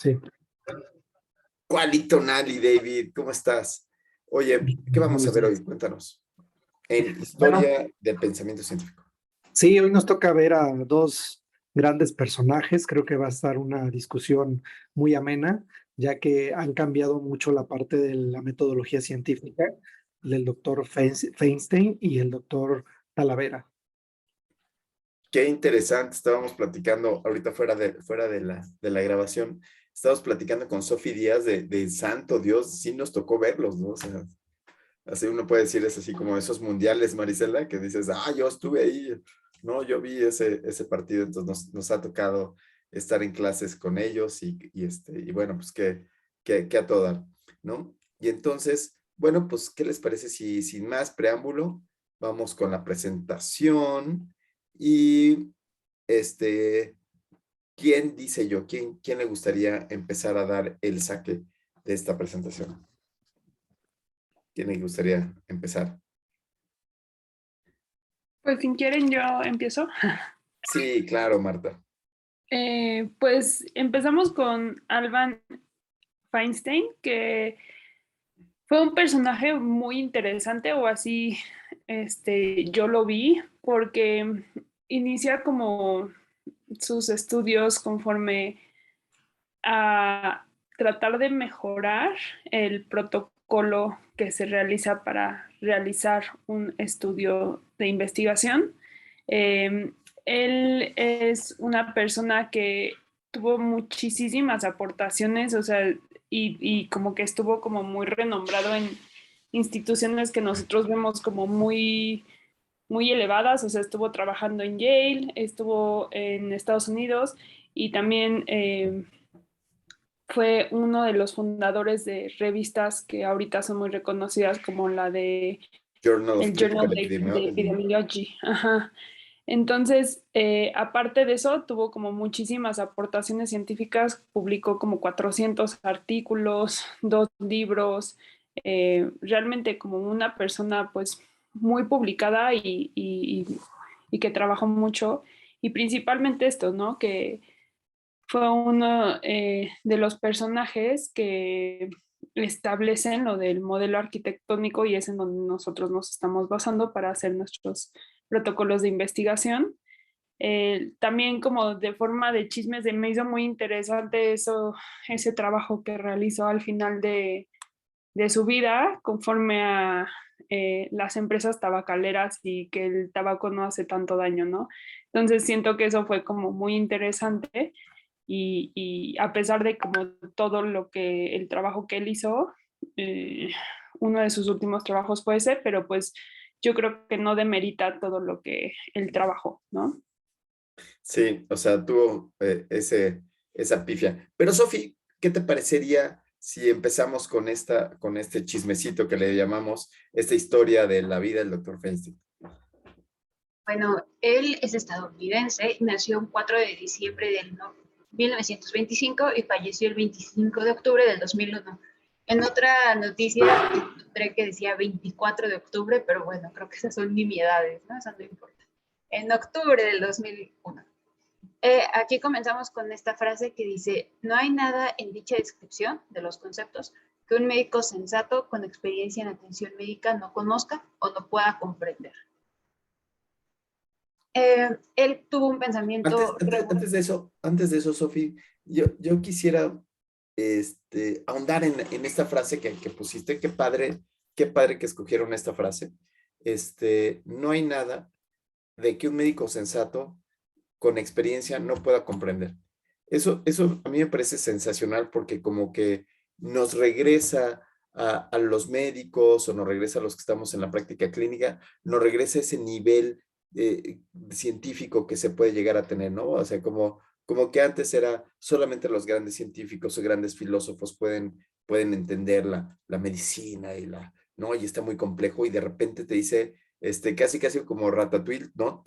Sí. Qualitonali, David, ¿cómo estás? Oye, ¿qué vamos a ver hoy? Cuéntanos. En Bueno, Historia del Pensamiento Científico. sí, hoy nos toca ver a dos grandes personajes. Creo que va a estar una discusión muy amena, ya que han cambiado mucho la parte de la metodología científica del doctor Feinstein y el doctor Talavera. Qué interesante, estábamos platicando ahorita fuera de la grabación, estábamos platicando con Sofi Díaz de Santo Dios, sí nos tocó verlos, ¿no? O sea, así uno puede decir, es así como esos mundiales, Marisela, que dices, yo estuve ahí, no, yo vi ese partido, entonces nos ha tocado estar en clases con ellos y bueno, pues que a todo dar, ¿no? Y entonces, bueno, pues, ¿qué les parece si sin más preámbulo vamos con la presentación y ¿quién dice yo? ¿Quién le gustaría empezar a dar el saque de esta presentación? ¿Quién le gustaría empezar? Pues si quieren yo empiezo. Sí, claro, Marta. Pues empezamos con Alban Feinstein, que fue un personaje muy interesante, o así yo lo vi, porque inicia como sus estudios conforme a tratar de mejorar el protocolo que se realiza para realizar un estudio de investigación. Eh, Él es una persona que tuvo muchísimas aportaciones, o sea, y como que estuvo como muy renombrado en instituciones que nosotros vemos como muy elevadas, o sea, estuvo trabajando en Yale, estuvo en Estados Unidos y también fue uno de los fundadores de revistas que ahorita son muy reconocidas como la de Journal of el Journal Clinical de Epidemiology. Epidemiology. Ajá. Entonces, aparte de eso, tuvo como muchísimas aportaciones científicas, publicó como 400 artículos, 2 libros, realmente como una persona pues muy publicada y que trabajó mucho, y principalmente esto, ¿no? Que fue uno de los personajes que establecen lo del modelo arquitectónico y es en donde nosotros nos estamos basando para hacer nuestros protocolos de investigación. También como de forma de chismes, me hizo muy interesante ese trabajo que realizó al final de su vida conforme a las empresas tabacaleras y que el tabaco no hace tanto daño, ¿no? Entonces siento que eso fue como muy interesante y a pesar de como todo el trabajo que él hizo, eh, uno de sus últimos trabajos fue ese, pero pues yo creo que no demerita todo lo que él trabajó, ¿no? Sí, o sea, tuvo esa pifia. Pero, Sofi, ¿qué te parecería si empezamos con este chismecito que le llamamos esta historia de la vida del doctor Feinstein? Bueno, él es estadounidense, nació el 4 de diciembre del 1925 y falleció el 25 de octubre del 2001. En otra noticia encontré que decía 24 de octubre, pero bueno, creo que esas son nimiedades, ¿no? Eso no importa. En octubre del 2001. Aquí comenzamos con esta frase que dice, no hay nada en dicha descripción de los conceptos que un médico sensato con experiencia en atención médica no conozca o no pueda comprender. Él tuvo un pensamiento Antes de eso, Sofi, yo quisiera ahondar en esta frase que pusiste. Qué padre que escogieron esta frase. No hay nada de que un médico sensato con experiencia no pueda comprender. Eso a mí me parece sensacional porque como que nos regresa a los médicos o nos regresa a los que estamos en la práctica clínica, nos regresa a ese nivel científico que se puede llegar a tener, ¿no? O sea, como que antes era solamente los grandes científicos o grandes filósofos pueden entender la medicina ¿no? Y está muy complejo y de repente te dice, casi como Ratatouille, ¿no?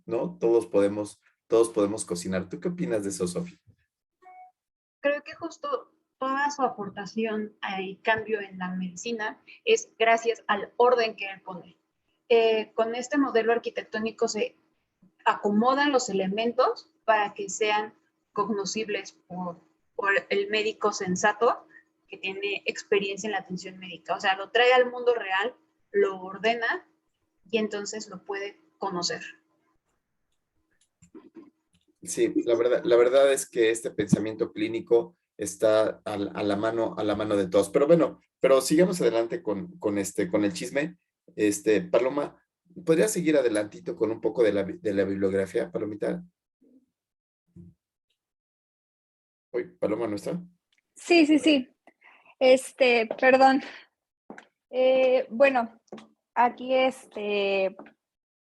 ¿no? Todos podemos cocinar. ¿Tú qué opinas de eso, Sofía? Creo que justo toda su aportación y cambio en la medicina es gracias al orden que él pone. Con este modelo arquitectónico se acomodan los elementos para que sean cognoscibles por por el médico sensato que tiene experiencia en la atención médica. O sea, lo trae al mundo real, lo ordena y entonces lo puede conocer. Sí, la verdad es que este pensamiento clínico está a la mano de todos. Pero bueno, pero sigamos adelante con el chisme. Paloma, ¿podrías seguir adelantito con un poco de la bibliografía, Palomita? Uy, Paloma, ¿no está? Sí, sí, sí. Perdón. Bueno, aquí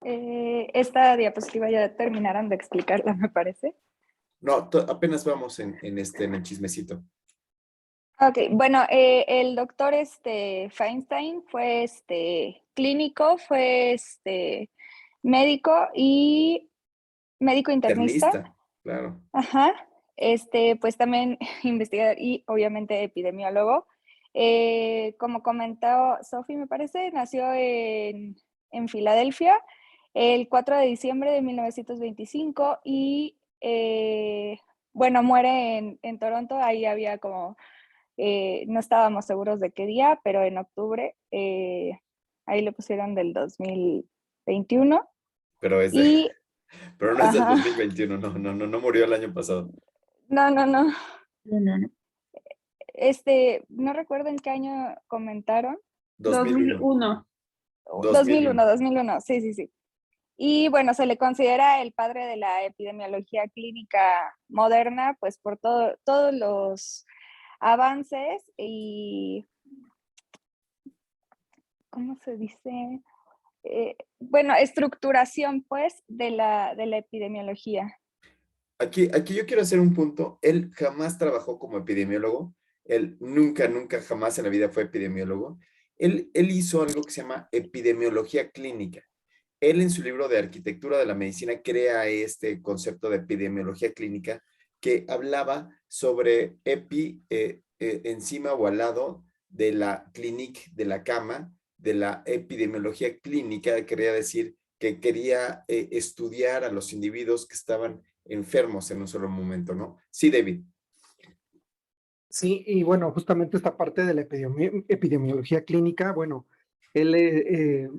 esta diapositiva ya terminaron de explicarla, me parece. No, apenas vamos en el chismecito. Ok, bueno, el doctor Feinstein fue clínico, fue médico y médico internista. Internista, claro. Ajá. Pues también investigador y obviamente epidemiólogo. Como comentó Sophie, me parece, nació en Filadelfia el 4 de diciembre de 1925 y bueno, muere en Toronto. Ahí había como, no estábamos seguros de qué día, pero en octubre, ahí le pusieron del 2021. Pero Y, pero no es del 2021, no murió el año pasado. No. No. No recuerdo en qué año comentaron. 2001. 2001, sí. Y bueno, se le considera el padre de la epidemiología clínica moderna, pues por todos los avances y, ¿cómo se dice? Bueno, estructuración, pues, de la epidemiología. Aquí yo quiero hacer un punto. Él jamás trabajó como epidemiólogo. Él nunca, jamás en la vida fue epidemiólogo. Él hizo algo que se llama epidemiología clínica. Él en su libro de Arquitectura de la Medicina crea este concepto de epidemiología clínica que hablaba sobre encima o al lado de la clinic, de la cama, de la epidemiología clínica. Quería decir que quería estudiar a los individuos que estaban enfermos en un solo momento, ¿no? Sí, David. Sí, y bueno, justamente esta parte de la epidemiología clínica, bueno, él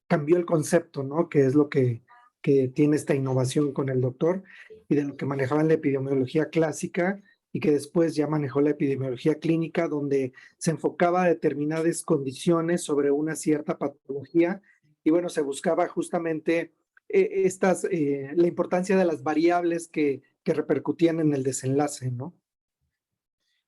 cambió el concepto, ¿no? Que es lo que tiene esta innovación con el doctor y de lo que manejaba en la epidemiología clásica y que después ya manejó la epidemiología clínica, donde se enfocaba a determinadas condiciones sobre una cierta patología y bueno, se buscaba justamente la importancia de las variables que repercutían en el desenlace, ¿no?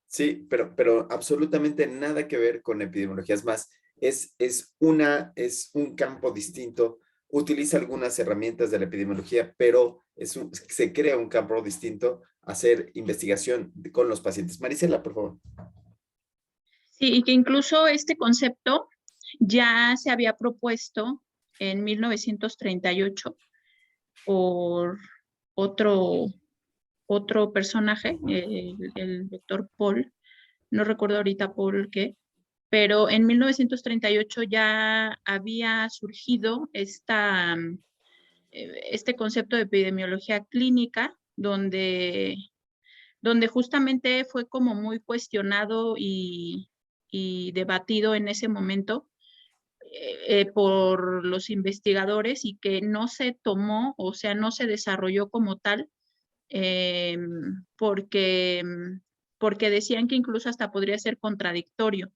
Sí, pero absolutamente nada que ver con epidemiología. Es más, es un campo distinto. Utiliza algunas herramientas de la epidemiología, pero se crea un campo distinto a hacer investigación con los pacientes. Marisela, por favor. Sí, y que incluso este concepto ya se había propuesto en 1938 por otro personaje, el doctor Paul, no recuerdo ahorita Paul qué, pero en 1938 ya había surgido este concepto de epidemiología clínica, donde justamente fue como muy cuestionado y debatido en ese momento por los investigadores y que no se tomó, o sea, no se desarrolló como tal, porque decían que incluso hasta podría ser contradictorio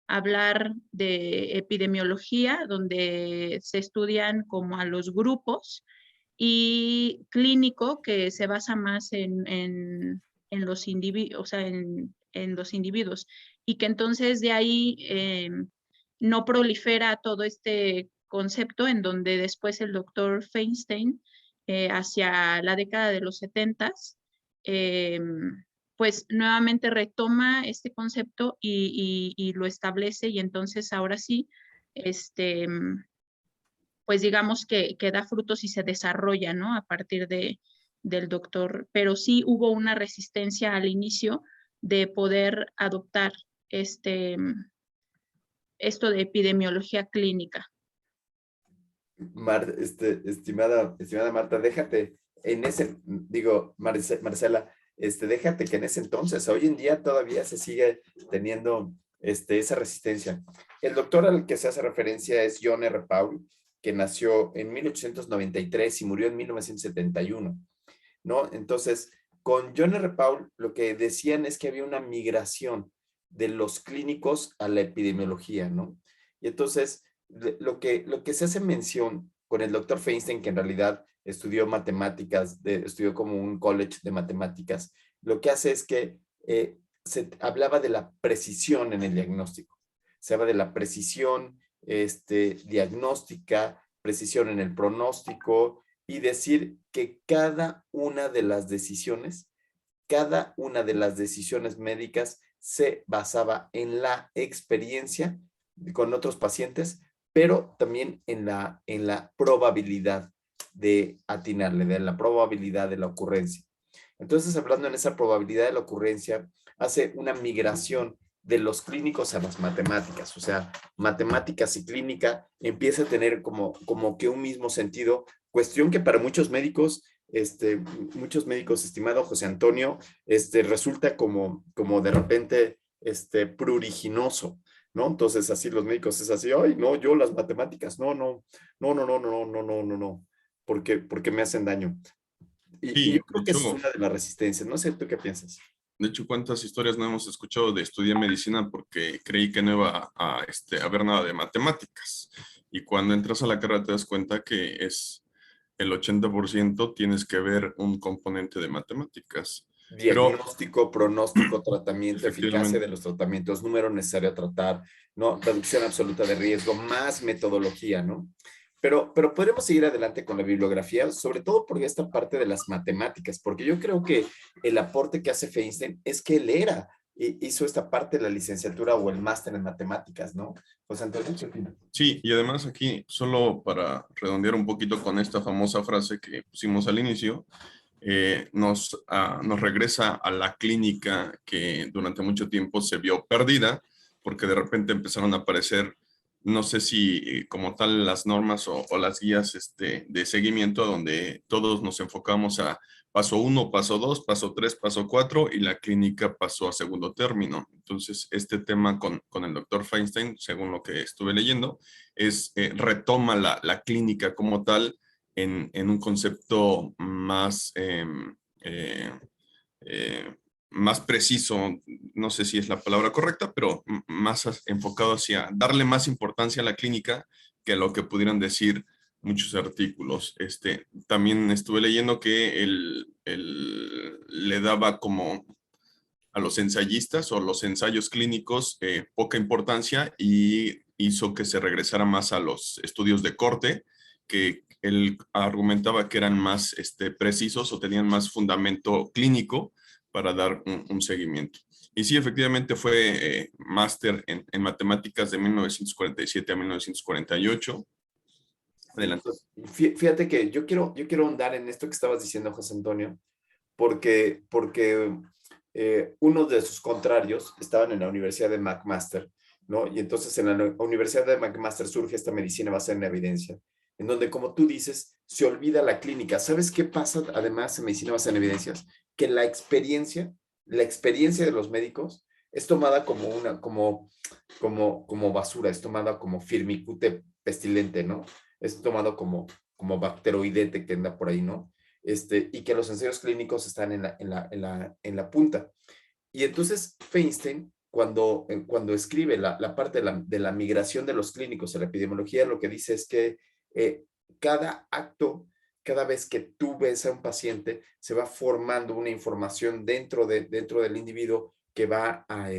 hablar de epidemiología, donde se estudian como a los grupos, y clínico, que se basa más en los individuos, o sea, en los individuos, y que entonces de ahí no prolifera todo este concepto en donde después el doctor Feinstein, hacia la década de los 70s, pues nuevamente retoma este concepto y lo establece, y entonces ahora sí, pues digamos que da frutos y se desarrolla, ¿no? A partir del doctor, pero sí hubo una resistencia al inicio de poder adoptar esto de epidemiología clínica. Estimada Marta, déjate en Marcela, déjate que en ese entonces, hoy en día todavía se sigue teniendo esa resistencia. El doctor al que se hace referencia es John R. Paul, que nació en 1893 y murió en 1971, ¿no? Entonces, con John R. Paul, lo que decían es que había una migración de los clínicos a la epidemiología, ¿no? Y entonces, lo que se hace mención con el doctor Feinstein, que en realidad estudió matemáticas, estudió como un college de matemáticas, lo que hace es que se hablaba de la precisión en el diagnóstico. Se habla de la precisión diagnóstica, precisión en el pronóstico, y decir que cada una de las decisiones médicas se basaba en la experiencia con otros pacientes, pero también en la probabilidad de atinarle, de la probabilidad de la ocurrencia. Entonces, hablando en esa probabilidad de la ocurrencia, hace una migración de los clínicos a las matemáticas, o sea, matemáticas y clínica empieza a tener como que un mismo sentido, cuestión que para muchos médicos, estimado José Antonio, resulta como de repente, pruriginoso, ¿no? Entonces, así los médicos es así, ay, no, yo las matemáticas, no, porque me hacen daño. Y Sí, yo creo que esa es una de las resistencias. No sé, ¿tú qué piensas? de hecho, ¿cuántas historias no hemos escuchado de estudiar medicina porque creí que no iba a haber nada de matemáticas? Y cuando entras a la carrera te das cuenta que es el 80% tienes que ver un componente de matemáticas. Pero Diagnóstico, pronóstico, tratamiento, eficacia efectivamente, de los tratamientos, número necesario a tratar, ¿no? Reducción absoluta de riesgo, más metodología, ¿no? Pero podremos seguir adelante con la bibliografía, sobre todo por esta parte de las matemáticas, porque yo creo que el aporte que hace Feinstein es que él hizo esta parte de la licenciatura o el máster en matemáticas, ¿no? Pues Antonio, ¿qué opinas? sí, y además aquí, solo para redondear un poquito con esta famosa frase que pusimos al inicio, nos regresa a la clínica que durante mucho tiempo se vio perdida, porque de repente empezaron a aparecer, no sé si como tal las normas o las guías de seguimiento, donde todos nos enfocamos a paso 1, paso 2, paso 3, paso 4, y la clínica pasó a segundo término. Entonces, este tema con el doctor Feinstein, según lo que estuve leyendo, retoma la clínica como tal, en un concepto más, más preciso, no sé si es la palabra correcta, pero más enfocado hacia darle más importancia a la clínica que a lo que pudieran decir muchos artículos. También estuve leyendo que él le daba como a los ensayistas o los ensayos clínicos poca importancia, y hizo que se regresara más a los estudios de corte, que él argumentaba que eran más precisos o tenían más fundamento clínico para dar un seguimiento. Y sí, efectivamente fue máster en matemáticas de 1947 a 1948. Adelante. Fíjate que yo quiero ahondar en esto que estabas diciendo, José Antonio, porque unos de sus contrarios estaban en la Universidad de McMaster, ¿no? Y entonces en la Universidad de McMaster surge esta medicina basada en la evidencia, en donde, como tú dices, se olvida la clínica. ¿Sabes qué pasa además en medicina basada en evidencias? Que la experiencia de los médicos es tomada como basura, es tomada como firmicute pestilente, ¿no? Es tomado como bacteroidete que anda por ahí, ¿no? Y que los ensayos clínicos están en la punta. Y entonces Feinstein, cuando escribe la parte de la migración de los clínicos a la epidemiología, lo que dice es que cada acto, cada vez que tú ves a un paciente, se va formando una información dentro del individuo que va a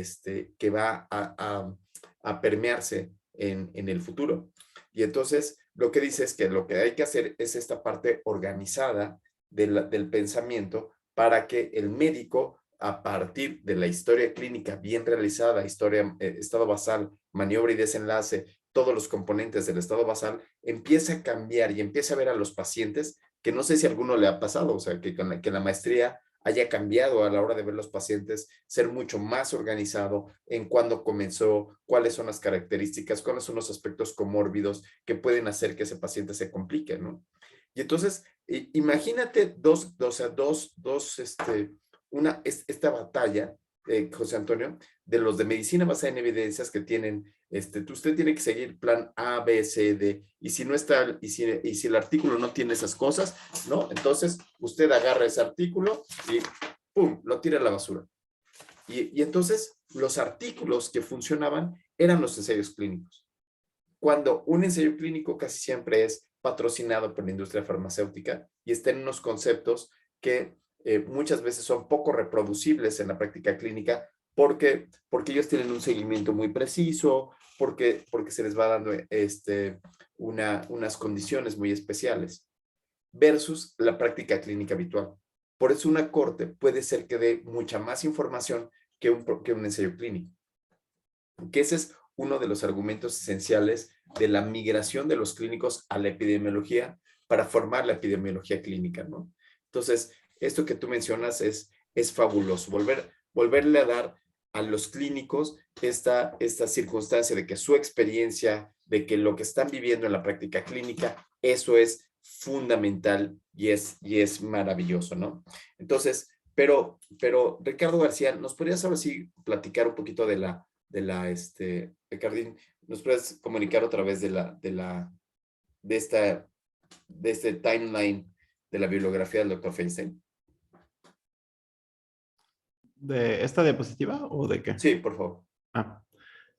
permearse en el futuro. Y entonces lo que dice es que lo que hay que hacer es esta parte organizada del pensamiento, para que el médico, a partir de la historia clínica bien realizada, estado basal, maniobra y desenlace, todos los componentes del estado basal, empiece a cambiar y empiece a ver a los pacientes, que no sé si a alguno le ha pasado, o sea, que la maestría haya cambiado a la hora de ver los pacientes, ser mucho más organizado en cuándo comenzó, cuáles son las características, cuáles son los aspectos comórbidos que pueden hacer que ese paciente se complique, ¿no? Y entonces, imagínate dos esta batalla, José Antonio, de los de medicina basada en evidencias que tienen, usted tiene que seguir plan A, B, C, D, y si no está, y si el artículo no tiene esas cosas, ¿no? Entonces, usted agarra ese artículo y ¡pum!, lo tira a la basura. Y entonces, los artículos que funcionaban eran los ensayos clínicos. Cuando un ensayo clínico casi siempre es patrocinado por la industria farmacéutica y está en unos conceptos que muchas veces son poco reproducibles en la práctica clínica porque ellos tienen un seguimiento muy preciso, porque se les va dando unas condiciones muy especiales, versus la práctica clínica habitual. Por eso una corte puede ser que dé mucha más información que un ensayo clínico. Que ese es uno de los argumentos esenciales de la migración de los clínicos a la epidemiología para formar la epidemiología clínica, ¿no? Entonces, esto que tú mencionas es fabuloso. Volverle a dar a los clínicos esta circunstancia de que su experiencia, de que lo que están viviendo en la práctica clínica, eso es fundamental y es maravilloso, ¿no? Entonces, pero Ricardo García, ¿nos podrías ahora sí platicar un poquito Ricardín, ¿nos puedes comunicar otra vez de este timeline de la bibliografía del Dr. Feinstein? ¿De esta diapositiva o de qué? Sí, por favor.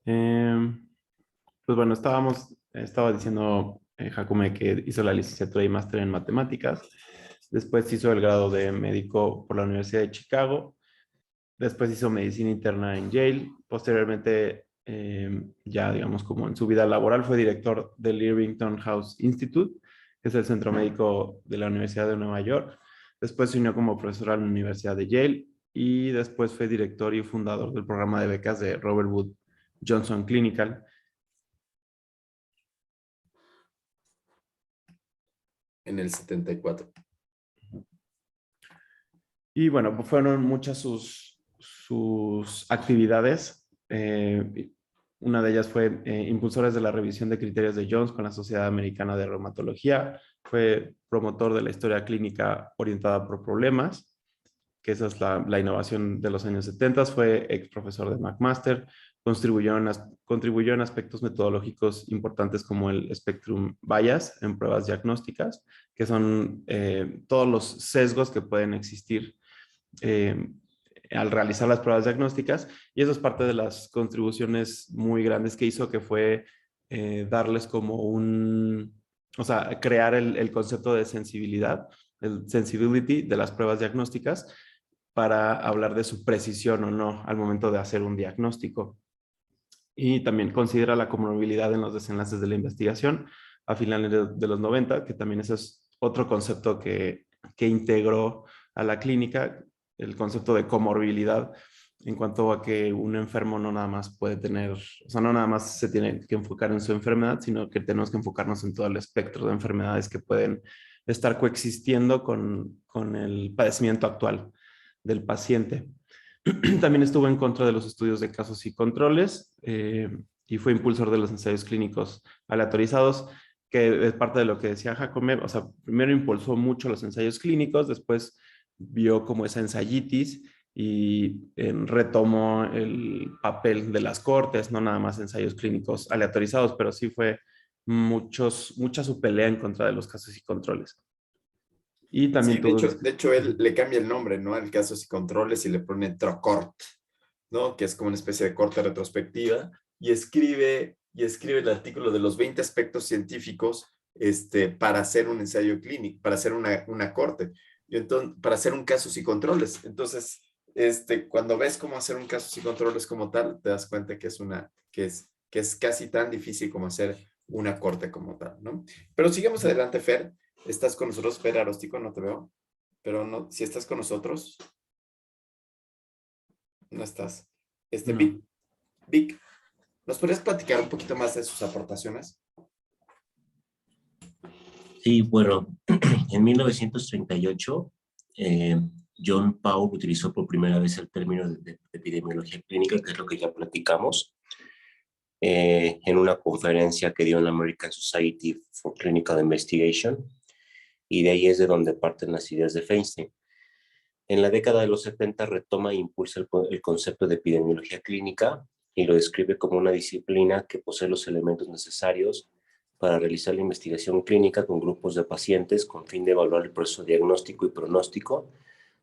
Pues bueno, estaba diciendo Jacome que hizo la licenciatura y máster en matemáticas. Después hizo el grado de médico por la Universidad de Chicago. Después hizo medicina interna en Yale. Posteriormente, ya digamos como en su vida laboral, fue director del Irvington House Institute, que es el centro médico de la Universidad de Nueva York. Después se unió como profesor a la Universidad de Yale y después fue director y fundador del programa de becas de Robert Wood Johnson Clinical. En el 74. Y bueno, pues fueron muchas sus actividades. Una de ellas fue impulsores de la revisión de criterios de Jones con la Sociedad Americana de Reumatología. Fue promotor de la historia clínica orientada por problemas, que esa es la innovación de los años 70. Fue ex profesor de McMaster. Contribuyó en aspectos metodológicos importantes como el Spectrum Bias en pruebas diagnósticas, que son todos los sesgos que pueden existir al realizar las pruebas diagnósticas, y eso es parte de las contribuciones muy grandes que hizo, que fue darles como crear el concepto de sensibilidad, el sensibility de las pruebas diagnósticas, para hablar de su precisión o no al momento de hacer un diagnóstico. Y también considera la comorbilidad en los desenlaces de la investigación a finales de los 90, que también ese es otro concepto que integró a la clínica, el concepto de comorbilidad, en cuanto a que un enfermo no nada más puede tener, o sea, no nada más se tiene que enfocar en su enfermedad, sino que tenemos que enfocarnos en todo el espectro de enfermedades que pueden estar coexistiendo con el padecimiento actual del paciente. También estuvo en contra de los estudios de casos y controles y fue impulsor de los ensayos clínicos aleatorizados, que es parte de lo que decía Jacome. O sea, primero impulsó mucho los ensayos clínicos, después vio como esa ensayitis y retomó el papel de las cortes, no nada más ensayos clínicos aleatorizados, pero sí fue mucha su pelea en contra de los casos y controles. Y también sí, de hecho, él le cambia el nombre, ¿no? Al casos y controles, y le pone TROCORT, ¿no? Que es como una especie de corte retrospectiva, y escribe el artículo de los 20 aspectos científicos para hacer un ensayo clínico, para hacer una corte, y entonces, para hacer un casos y controles. Entonces, cuando ves cómo hacer un casos y controles como tal, te das cuenta que es casi tan difícil como hacer una corte como tal, ¿no? Pero sigamos adelante, Fer. ¿Estás con nosotros, Fer Aróstico? No te veo. Pero no, si estás con nosotros, no estás. No. Vic, ¿nos podrías platicar un poquito más de sus aportaciones? Sí, bueno, en 1938, John Paul utilizó por primera vez el término de epidemiología clínica, que es lo que ya platicamos, en una conferencia que dio en la American Society for Clinical Investigation, y de ahí es de donde parten las ideas de Feinstein. En la década de los 70 retoma e impulsa el concepto de epidemiología clínica y lo describe como una disciplina que posee los elementos necesarios para realizar la investigación clínica con grupos de pacientes con fin de evaluar el proceso diagnóstico y pronóstico,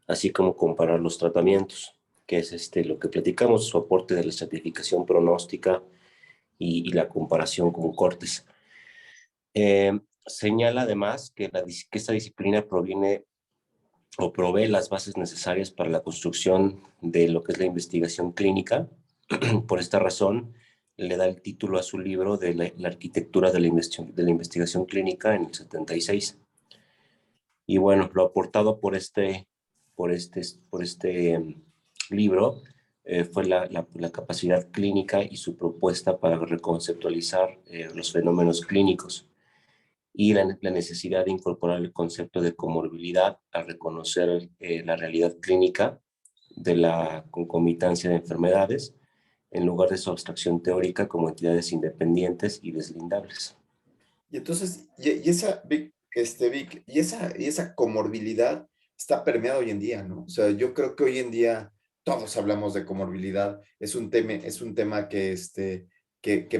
así como comparar los tratamientos, que es lo que platicamos, su aporte de la estratificación pronóstica y la comparación con cortes. Señala además que esta disciplina proviene o provee las bases necesarias para la construcción de lo que es la investigación clínica. Por esta razón, le da el título a su libro de la arquitectura de la investigación clínica en el 76. Y bueno, lo aportado por este libro fue la capacidad clínica y su propuesta para reconceptualizar los fenómenos clínicos y la necesidad de incorporar el concepto de comorbilidad al reconocer la realidad clínica de la concomitancia de enfermedades en lugar de su abstracción teórica como entidades independientes y deslindables. Y entonces, Vic, Vic, y esa comorbilidad está permeada hoy en día, ¿no? O sea, yo creo que hoy en día todos hablamos de comorbilidad, es un tema que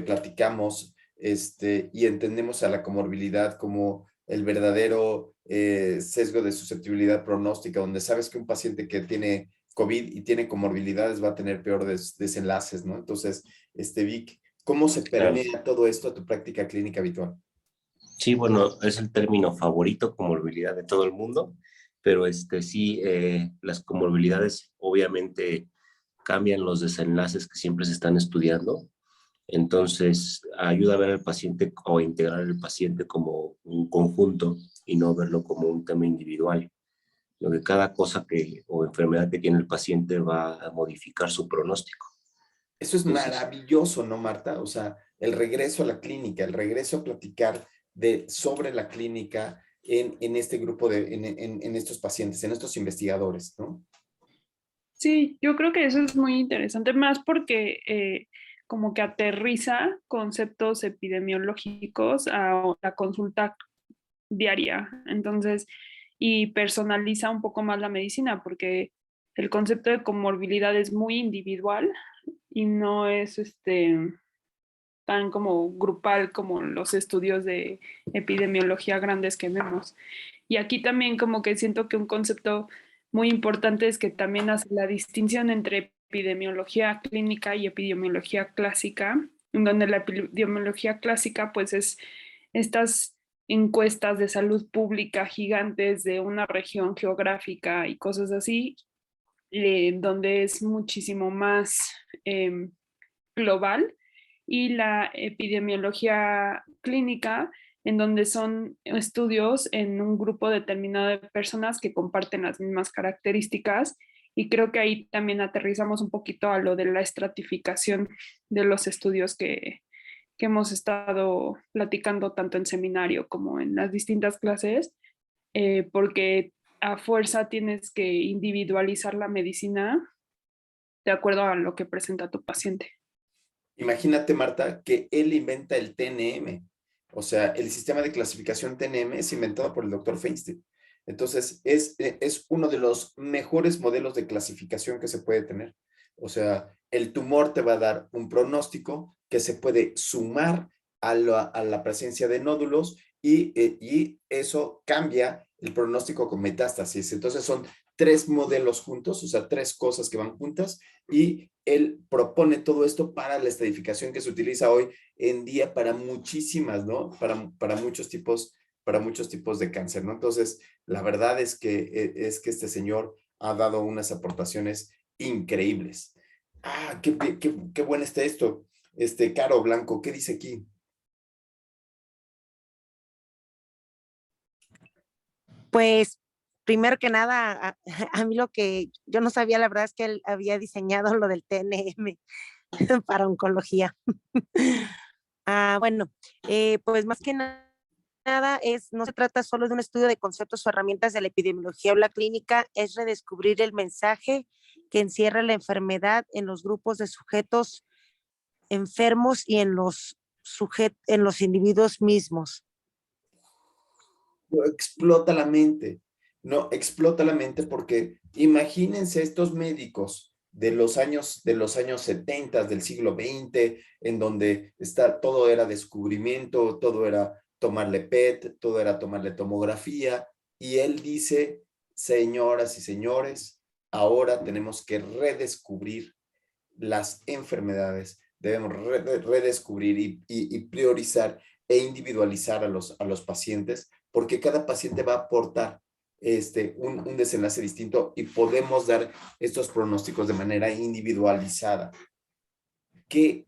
platicamos, y entendemos a la comorbilidad como el verdadero sesgo de susceptibilidad pronóstica, donde sabes que un paciente que tiene COVID y tiene comorbilidades va a tener peores desenlaces, ¿no? Entonces, Vic, ¿cómo se permea todo esto a tu práctica clínica habitual? Sí, bueno, es el término favorito, comorbilidad de todo el mundo, pero sí, las comorbilidades obviamente cambian los desenlaces que siempre se están estudiando. Entonces, ayuda a ver al paciente o integrar al paciente como un conjunto y no verlo como un tema individual. Lo que cada cosa o enfermedad que tiene el paciente va a modificar su pronóstico. Eso es maravilloso, ¿no, Marta? O sea, el regreso a la clínica, el regreso a platicar sobre la clínica en este grupo, en estos pacientes, en estos investigadores, ¿no? Sí, yo creo que eso es muy interesante, más porque como que aterriza conceptos epidemiológicos a la consulta diaria, entonces, y personaliza un poco más la medicina, porque el concepto de comorbilidad es muy individual y no es tan como grupal como los estudios de epidemiología grandes que vemos. Y aquí también como que siento que un concepto muy importante es que también hace la distinción entre epidemiología clínica y epidemiología clásica, en donde la epidemiología clásica pues es estas encuestas de salud pública gigantes de una región geográfica y cosas así, donde es muchísimo más global, y la epidemiología clínica, en donde son estudios en un grupo determinado de personas que comparten las mismas características. Y creo que ahí también aterrizamos un poquito a lo de la estratificación de los estudios que hemos estado platicando tanto en seminario como en las distintas clases, porque a fuerza tienes que individualizar la medicina de acuerdo a lo que presenta tu paciente. Imagínate, Marta, que él inventa el TNM. O sea, el sistema de clasificación TNM es inventado por el doctor Feinstein. Entonces, es uno de los mejores modelos de clasificación que se puede tener. O sea, el tumor te va a dar un pronóstico que se puede sumar a la presencia de nódulos y eso cambia el pronóstico con metástasis. Entonces, son 3 modelos juntos, o sea, 3 cosas que van juntas, y él propone todo esto para la estratificación que se utiliza hoy en día para muchísimas, ¿no? Para muchos tipos de cáncer, ¿no? Entonces, la verdad es que este señor ha dado unas aportaciones increíbles. Ah, qué bueno está esto. Caro Blanco, ¿qué dice aquí? Pues, primero que nada, a mí lo que yo no sabía, la verdad es que él había diseñado lo del TNM para oncología. Bueno, pues más que nada no se trata solo de un estudio de conceptos o herramientas de la epidemiología o la clínica, es redescubrir el mensaje que encierra la enfermedad en los grupos de sujetos enfermos y en los individuos mismos. Explota la mente. no, explota la mente porque imagínense estos médicos de los años 70 del siglo XX, en donde todo era descubrimiento, todo era tomarle PET, todo era tomarle tomografía, y él dice, señoras y señores, ahora tenemos que redescubrir las enfermedades, debemos redescubrir y priorizar e individualizar a los pacientes, porque cada paciente va a aportar un desenlace distinto y podemos dar estos pronósticos de manera individualizada. ¿Qué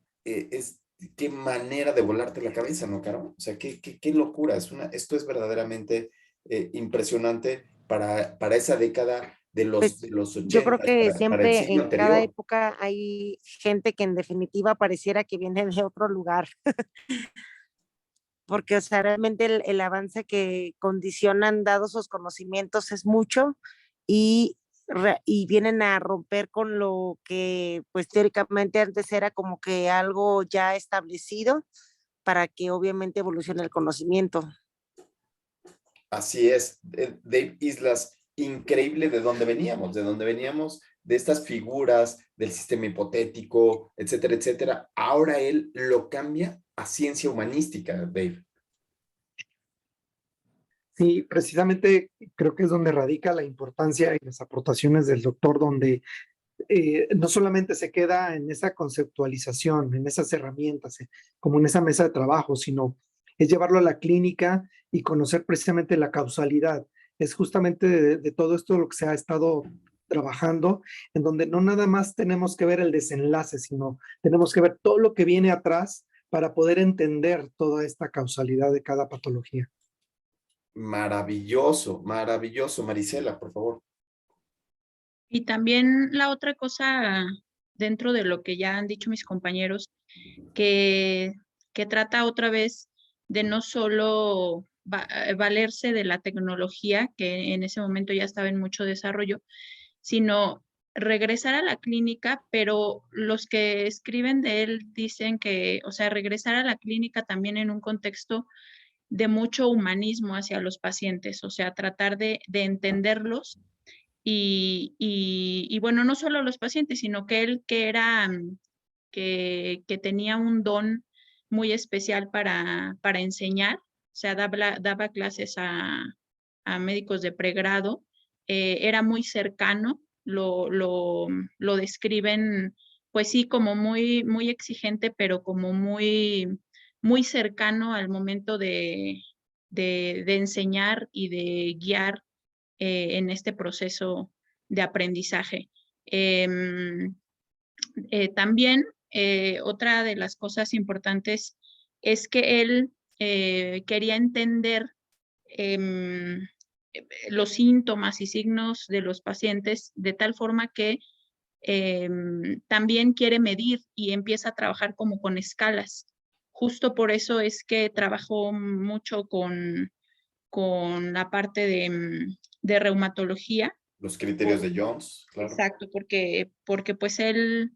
manera de volarte la cabeza, ¿no, Caro? O sea, qué locura. Esto es verdaderamente impresionante para esa década de los 80, yo creo que para el siempre siglo en cada anterior. época hay gente que en definitiva pareciera que viene de otro lugar. Porque, o sea, realmente el avance que condicionan dados sus conocimientos es mucho y, y vienen a romper con lo que, pues, teóricamente antes era como que algo ya establecido para que obviamente evolucione el conocimiento. Así es, Dave Islas, increíble de dónde veníamos de estas figuras del sistema hipotético, etcétera, etcétera. Ahora él lo cambia a ciencia humanística, Dave. Sí, precisamente creo que es donde radica la importancia y las aportaciones del doctor, donde no solamente se queda en esa conceptualización, en esas herramientas, como en esa mesa de trabajo, sino es llevarlo a la clínica y conocer precisamente la causalidad. Es justamente de todo esto lo que se ha estado trabajando, en donde no nada más tenemos que ver el desenlace, sino tenemos que ver todo lo que viene atrás para poder entender toda esta causalidad de cada patología. Maravilloso, maravilloso. Marisela, por favor. Y también la otra cosa dentro de lo que ya han dicho mis compañeros, que trata otra vez de no solo valerse de la tecnología, que en ese momento ya estaba en mucho desarrollo, sino regresar a la clínica, pero los que escriben de él dicen que, o sea, regresar a la clínica también en un contexto de mucho humanismo hacia los pacientes, o sea, tratar de entenderlos y bueno, no solo los pacientes, sino que él que tenía un don muy especial para enseñar, o sea, daba clases a médicos de pregrado, era muy cercano, lo describen, pues sí, como muy exigente, pero como muy cercano al momento de enseñar y de guiar en este proceso de aprendizaje. También otra de las cosas importantes es que él quería entender los síntomas y signos de los pacientes de tal forma que también quiere medir y empieza a trabajar como con escalas. Justo por eso es que trabajó mucho con la parte de reumatología. Los criterios de Jones, claro. Exacto, porque pues él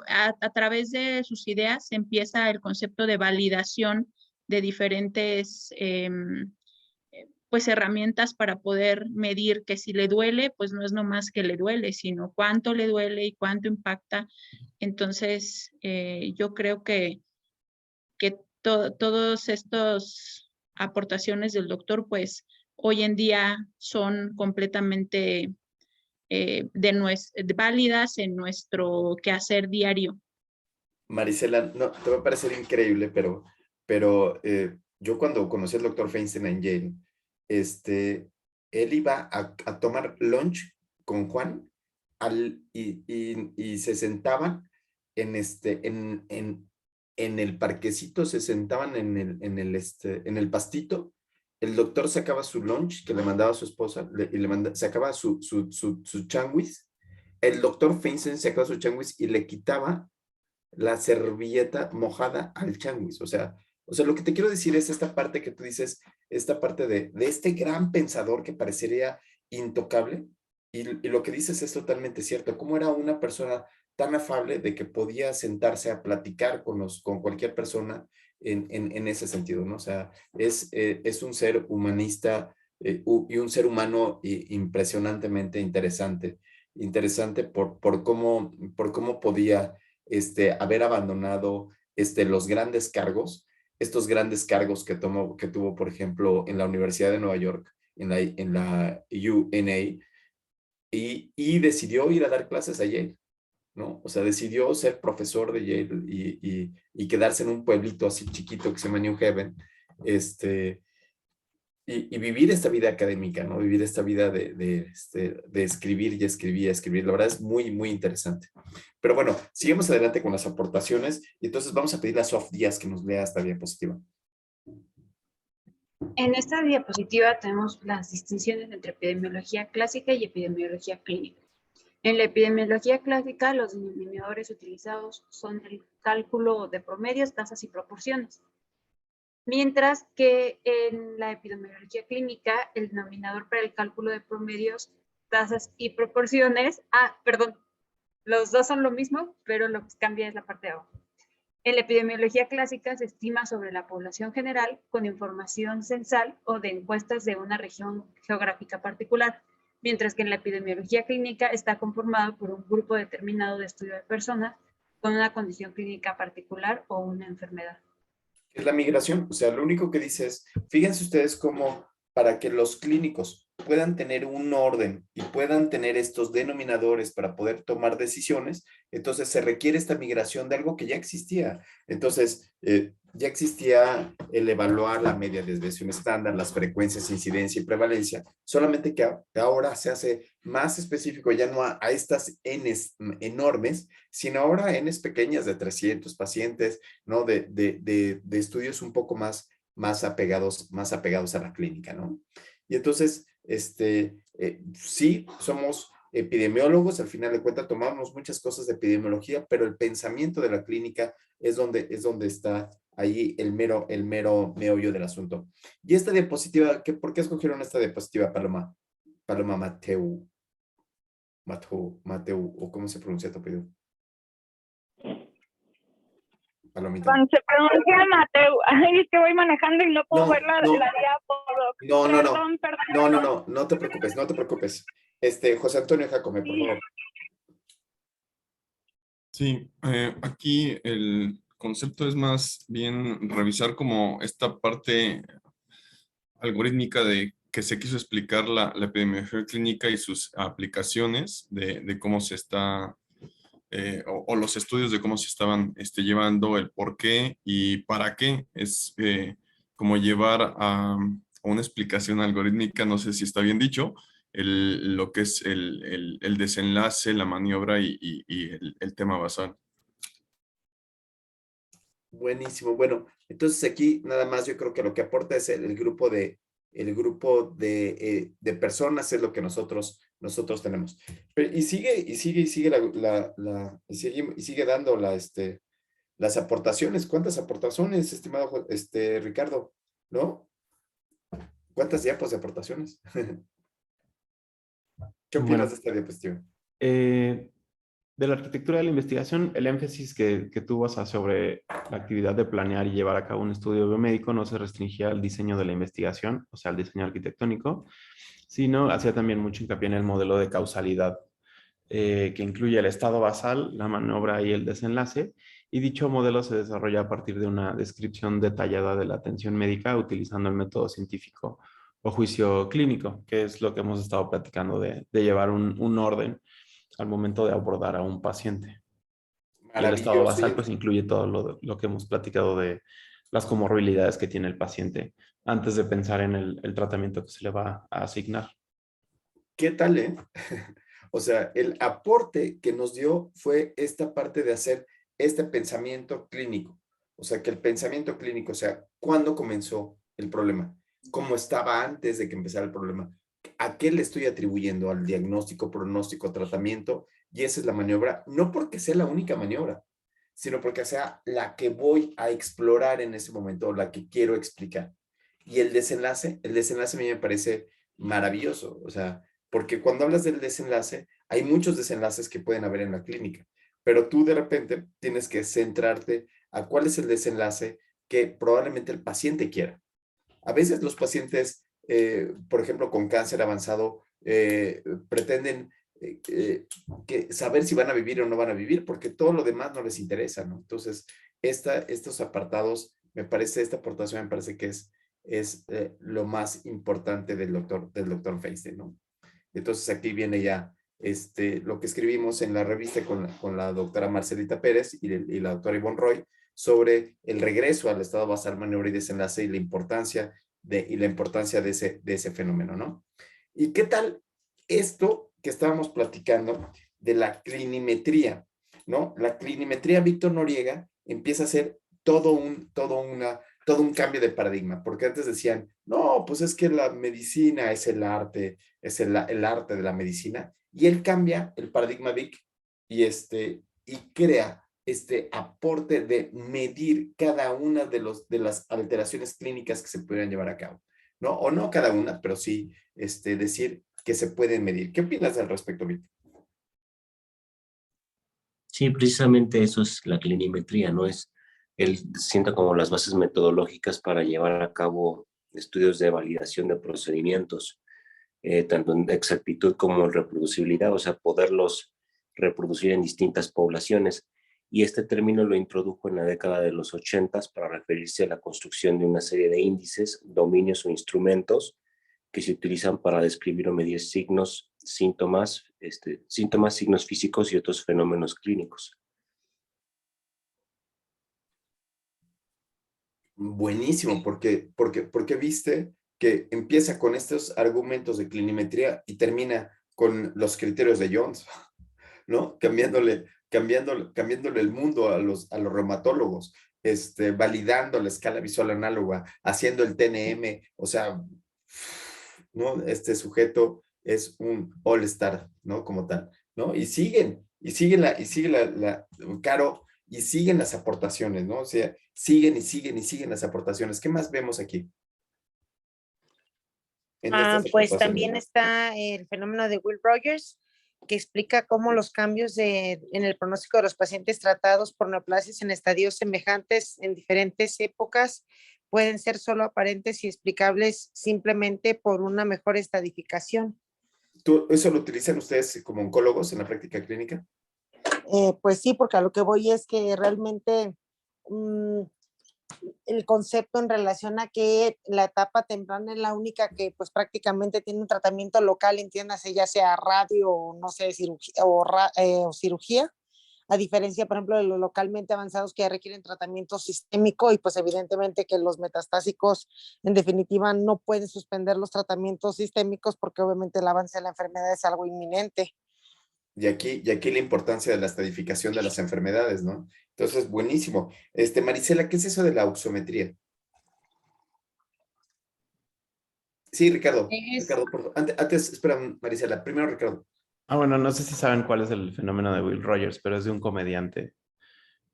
a través de sus ideas empieza el concepto de validación de diferentes pues herramientas para poder medir que si le duele, pues no es nomás que le duele, sino cuánto le duele y cuánto impacta. Entonces, yo creo que todos estos aportaciones del doctor, pues hoy en día son completamente válidas en nuestro quehacer diario. Marisela, no, te va a parecer increíble, pero yo cuando conocí al doctor Feinstein en Yale, él iba a tomar lunch con Juan y se sentaban en el parquecito, se sentaban en el pastito. El doctor sacaba su lunch que le mandaba a su esposa sacaba su changuis. El doctor Feinstein sacaba su changuis y le quitaba la servilleta mojada al changuis. O sea, lo que te quiero decir es esta parte que tú dices, esta parte de este gran pensador que parecería intocable, y lo que dices es totalmente cierto. Cómo era una persona tan afable de que podía sentarse a platicar con cualquier persona en ese sentido, ¿no? O sea, es un ser humanista y un ser humano impresionantemente interesante por cómo podía haber abandonado los grandes cargos, estos grandes cargos que tuvo, por ejemplo, en la Universidad de Nueva York, en la UNA, y decidió ir a dar clases a Yale, ¿no? O sea, decidió ser profesor de Yale y quedarse en un pueblito así chiquito que se llama New Haven, y vivir esta vida académica, ¿no? Vivir esta vida de escribir y escribir y escribir. La verdad es muy, muy interesante. Pero bueno, seguimos adelante con las aportaciones y entonces vamos a pedirle a Sof Díaz que nos lea esta diapositiva. En esta diapositiva tenemos las distinciones entre epidemiología clásica y epidemiología clínica. En la epidemiología clásica, los denominadores utilizados son el cálculo de promedios, tasas y proporciones. Mientras que en la epidemiología clínica, el denominador para el cálculo de promedios, tasas y proporciones, los dos son lo mismo, pero lo que cambia es la parte de abajo. En la epidemiología clásica se estima sobre la población general con información censal o de encuestas de una región geográfica particular, mientras que en la epidemiología clínica está conformado por un grupo determinado de estudio de personas con una condición clínica particular o una enfermedad. Es la migración, o sea, lo único que dice es, fíjense ustedes cómo para que los clínicos puedan tener un orden y puedan tener estos denominadores para poder tomar decisiones, entonces se requiere esta migración de algo que ya existía. Entonces, ya existía el evaluar la media desviación estándar, las frecuencias, incidencia y prevalencia, solamente que ahora se hace más específico, ya no a estas Ns enormes, sino ahora a Ns pequeñas de 300 pacientes, ¿no? De estudios un poco más apegados a la clínica, ¿no? Y entonces, sí, somos epidemiólogos, al final de cuentas tomamos muchas cosas de epidemiología, pero el pensamiento de la clínica es donde está ahí el mero meollo del asunto. Y esta diapositiva, ¿por qué escogieron esta diapositiva, Paloma? Paloma Mateu, o ¿cómo se pronuncia tu apellido? Palomita. Se pronuncia Mateu. Ay, es que voy manejando y no puedo ver la diapositiva. No te preocupes. José Antonio Jacome, por favor. Sí, aquí el concepto es más bien revisar como esta parte algorítmica de que se quiso explicar la epidemiología clínica y sus aplicaciones de cómo se está, o los estudios de cómo se estaban llevando, el por qué y para qué. Es como llevar a una explicación algorítmica, no sé si está bien dicho, lo que es el desenlace, la maniobra y el tema basal. Buenísimo. Bueno, entonces aquí nada más yo creo que lo que aporta es el grupo de personas es lo que nosotros tenemos. Y sigue dando las aportaciones. ¿Cuántas aportaciones, estimado Ricardo? ¿No? ¿Cuántas diapos de aportaciones? ¿Qué opinas de esta diapositiva? De la arquitectura de la investigación, el énfasis que tuvo sobre la actividad de planear y llevar a cabo un estudio biomédico no se restringía al diseño de la investigación, o sea, al diseño arquitectónico, sino hacía también mucho hincapié en el modelo de causalidad, que incluye el estado basal, la maniobra y el desenlace, y dicho modelo se desarrolla a partir de una descripción detallada de la atención médica utilizando el método científico o juicio clínico, que es lo que hemos estado platicando de llevar un orden al momento de abordar a un paciente. Y el estado basal pues incluye todo lo que hemos platicado de las comorbilidades que tiene el paciente antes de pensar en el tratamiento que se le va a asignar. ¿Qué tal, O sea, el aporte que nos dio fue esta parte de hacer este pensamiento clínico. O sea, que el pensamiento clínico, o sea, ¿cuándo comenzó el problema? ¿Cómo estaba antes de que empezara el problema? ¿A qué le estoy atribuyendo? Al diagnóstico, pronóstico, tratamiento, y esa es la maniobra, no porque sea la única maniobra, sino porque sea la que voy a explorar en ese momento, la que quiero explicar. Y el desenlace a mí me parece maravilloso, o sea, porque cuando hablas del desenlace, hay muchos desenlaces que pueden haber en la clínica, pero tú de repente tienes que centrarte a cuál es el desenlace que probablemente el paciente quiera. A veces los pacientes por ejemplo, con cáncer avanzado, pretenden saber si van a vivir o no van a vivir, porque todo lo demás no les interesa, ¿no? Entonces, estos apartados, esta aportación me parece que es lo más importante del doctor Feinstein, ¿no? Entonces, aquí viene ya lo que escribimos en la revista con la doctora Marcelita Pérez y la doctora Ivonne Roy sobre el regreso al estado basal, maniobra y desenlace y la importancia de ese fenómeno, ¿no? ¿Y qué tal esto que estábamos platicando de la clinimetría, ¿no? La clinimetría, Víctor Noriega empieza a ser todo un cambio de paradigma, porque antes decían, no, pues es que la medicina es el arte, es el arte de la medicina, y él cambia el paradigma, Vic, y crea este aporte de medir cada una de las alteraciones clínicas que se pudieran llevar a cabo, ¿no? O no cada una, pero sí decir que se pueden medir. ¿Qué opinas al respecto, Vic? Sí, precisamente eso es la clinimetría, ¿no? Él sienta como las bases metodológicas para llevar a cabo estudios de validación de procedimientos, tanto en exactitud como en reproducibilidad, o sea, poderlos reproducir en distintas poblaciones. Y este término lo introdujo en la década de los 80 para referirse a la construcción de una serie de índices, dominios o instrumentos que se utilizan para describir o medir signos, síntomas, signos físicos y otros fenómenos clínicos. Buenísimo, porque viste que empieza con estos argumentos de clinimetría y termina con los criterios de Jones, ¿no? Cambiándole el mundo a los reumatólogos, validando la escala visual análoga, haciendo el TNM, o sea, ¿no? Este sujeto es un all-star, ¿no? Como tal, ¿no? Y sigue Caro, y siguen las aportaciones, ¿no? O sea, siguen las aportaciones. ¿Qué más vemos aquí? Pues también está el fenómeno de Will Rogers, que explica cómo los cambios en el pronóstico de los pacientes tratados por neoplasias en estadios semejantes en diferentes épocas pueden ser solo aparentes y explicables simplemente por una mejor estadificación. ¿Eso lo utilizan ustedes como oncólogos en la práctica clínica? Pues sí, porque a lo que voy es que realmente el concepto en relación a que la etapa temprana es la única que pues prácticamente tiene un tratamiento local, entiéndase, ya sea radio o no sé, cirugía o cirugía, a diferencia, por ejemplo, de los localmente avanzados que ya requieren tratamiento sistémico y pues evidentemente que los metastásicos en definitiva no pueden suspender los tratamientos sistémicos porque obviamente el avance de la enfermedad es algo inminente. Y aquí la importancia de la estadificación de las enfermedades, ¿no? Entonces, buenísimo. Marisela, ¿qué es eso de la auxiometría? Sí, Ricardo. Ricardo, por favor. Antes, espera, Marisela. Primero, Ricardo. Bueno, no sé si saben cuál es el fenómeno de Will Rogers, pero es de un comediante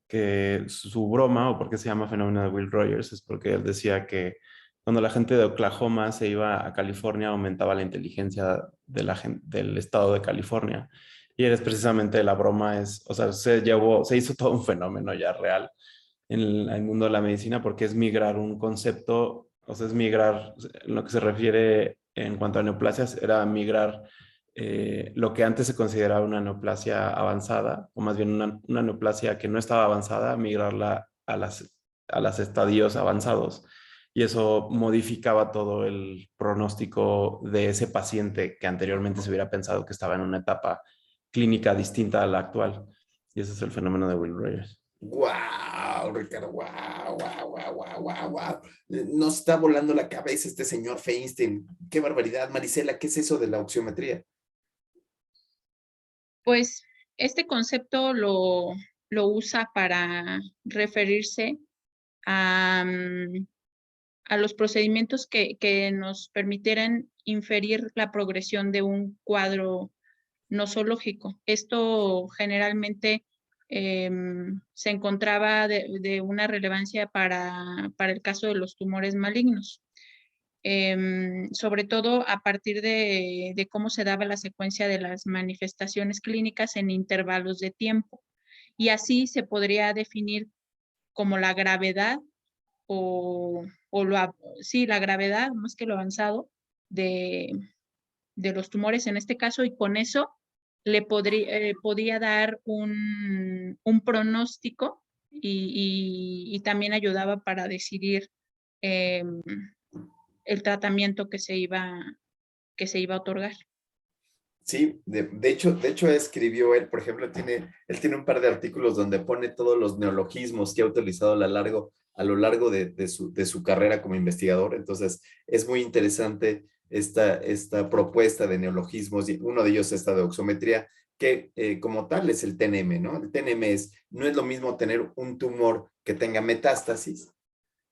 que su broma, o por qué se llama fenómeno de Will Rogers, es porque él decía que cuando la gente de Oklahoma se iba a California aumentaba la inteligencia de la gente, del estado de California. Y eres precisamente la broma, o sea, se hizo todo un fenómeno ya real en el mundo de la medicina porque es migrar un concepto, o sea, es migrar, en lo que se refiere en cuanto a neoplasias, era migrar lo que antes se consideraba una neoplasia avanzada, o más bien una neoplasia que no estaba avanzada, migrarla a las estadios avanzados. Y eso modificaba todo el pronóstico de ese paciente que anteriormente se hubiera pensado que estaba en una etapa clínica distinta a la actual. Y ese es el fenómeno de Will Rogers. ¡Wow, Ricardo! ¡Wow, wow, wow, wow, wow, wow! Nos está volando la cabeza este señor Feinstein. ¡Qué barbaridad! Marisela, ¿qué es eso de la auxiometría? Pues este concepto lo usa para referirse a los procedimientos que nos permitieran inferir la progresión de un cuadro nosológico. Esto generalmente se encontraba de una relevancia para el caso de los tumores malignos. Sobre todo a partir de cómo se daba la secuencia de las manifestaciones clínicas en intervalos de tiempo. Y así se podría definir como la gravedad sí, la gravedad, más que lo avanzado, de los tumores en este caso, y con eso le podía dar un pronóstico y también ayudaba para decidir el tratamiento que se iba a otorgar. Sí, de hecho escribió él, por ejemplo, él tiene un par de artículos donde pone todos los neologismos que ha utilizado a lo largo de su carrera como investigador. Entonces, es muy interesante esta propuesta de neologismos, y uno de ellos es esta de oxometría, que como tal es el TNM, ¿no? El TNM no es lo mismo tener un tumor que tenga metástasis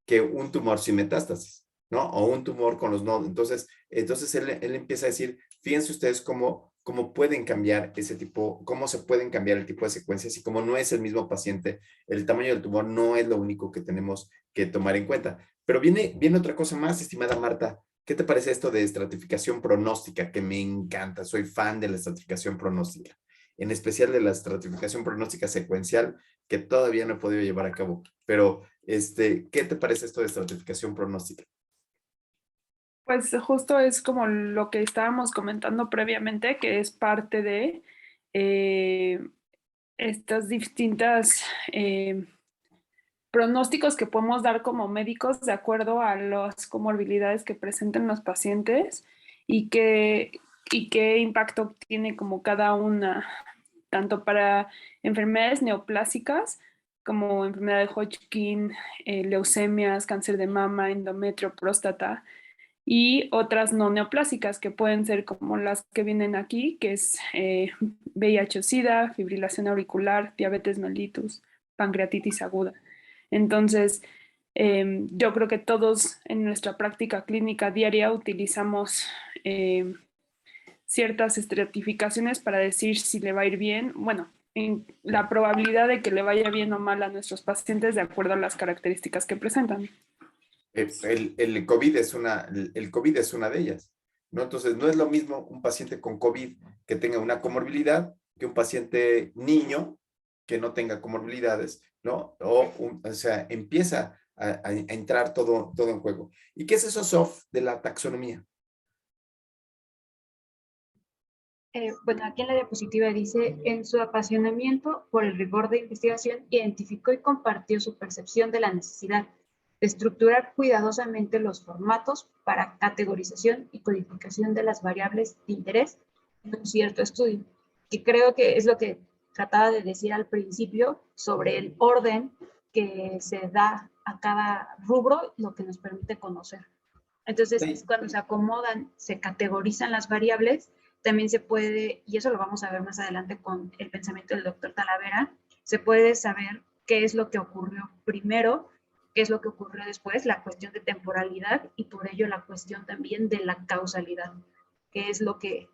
que un tumor sin metástasis, ¿no? O un tumor con los nodos. Entonces él empieza a decir, fíjense ustedes cómo pueden cambiar ese tipo, cómo se pueden cambiar el tipo de secuencias, y cómo no es el mismo paciente, el tamaño del tumor no es lo único que tenemos que tomar en cuenta. Pero viene otra cosa más, estimada Marta. ¿Qué te parece esto de estratificación pronóstica? Que me encanta, soy fan de la estratificación pronóstica, en especial de la estratificación pronóstica secuencial, que todavía no he podido llevar a cabo. Pero, ¿qué te parece esto de estratificación pronóstica? Pues justo es como lo que estábamos comentando previamente, que es parte de estas distintas pronósticos que podemos dar como médicos de acuerdo a las comorbilidades que presenten los pacientes y qué impacto tiene como cada una, tanto para enfermedades neoplásicas como enfermedad de Hodgkin, leucemias, cáncer de mama, endometrio, próstata, y otras no neoplásicas que pueden ser como las que vienen aquí, que es VIH-Sida, fibrilación auricular, diabetes mellitus, pancreatitis aguda. Entonces, yo creo que todos en nuestra práctica clínica diaria utilizamos ciertas estratificaciones para decir si le va a ir bien, bueno, la probabilidad de que le vaya bien o mal a nuestros pacientes de acuerdo a las características que presentan. El COVID es una de ellas, ¿no? Entonces, no es lo mismo un paciente con COVID que tenga una comorbilidad que un paciente niño que no tenga comorbilidades, ¿no? O sea, empieza a entrar todo en juego. ¿Y qué es eso, Sof, de la taxonomía? Bueno, aquí en la diapositiva dice, en su apasionamiento por el rigor de investigación, identificó y compartió su percepción de la necesidad de estructurar cuidadosamente los formatos para categorización y codificación de las variables de interés en un cierto estudio, que creo que es lo que trataba de decir al principio sobre el orden que se da a cada rubro, lo que nos permite conocer. Entonces, sí, cuando se acomodan, se categorizan las variables, también se puede, y eso lo vamos a ver más adelante con el pensamiento del doctor Talavera, se puede saber qué es lo que ocurrió primero, qué es lo que ocurrió después, la cuestión de temporalidad, y por ello la cuestión también de la causalidad, que es lo que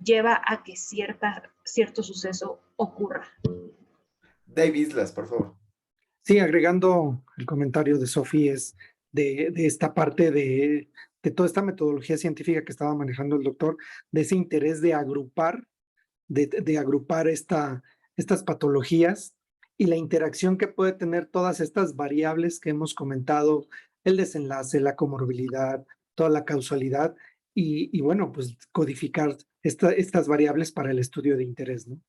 lleva a que cierto suceso ocurra. Dave Islas, por favor. Sí, agregando el comentario de Sofía, es de esta parte de toda esta metodología científica que estaba manejando el doctor, de ese interés de agrupar, de agrupar estas patologías y la interacción que puede tener todas estas variables que hemos comentado, el desenlace, la comorbilidad, toda la causalidad, y bueno, pues codificar estas variables para el estudio de interés, ¿no?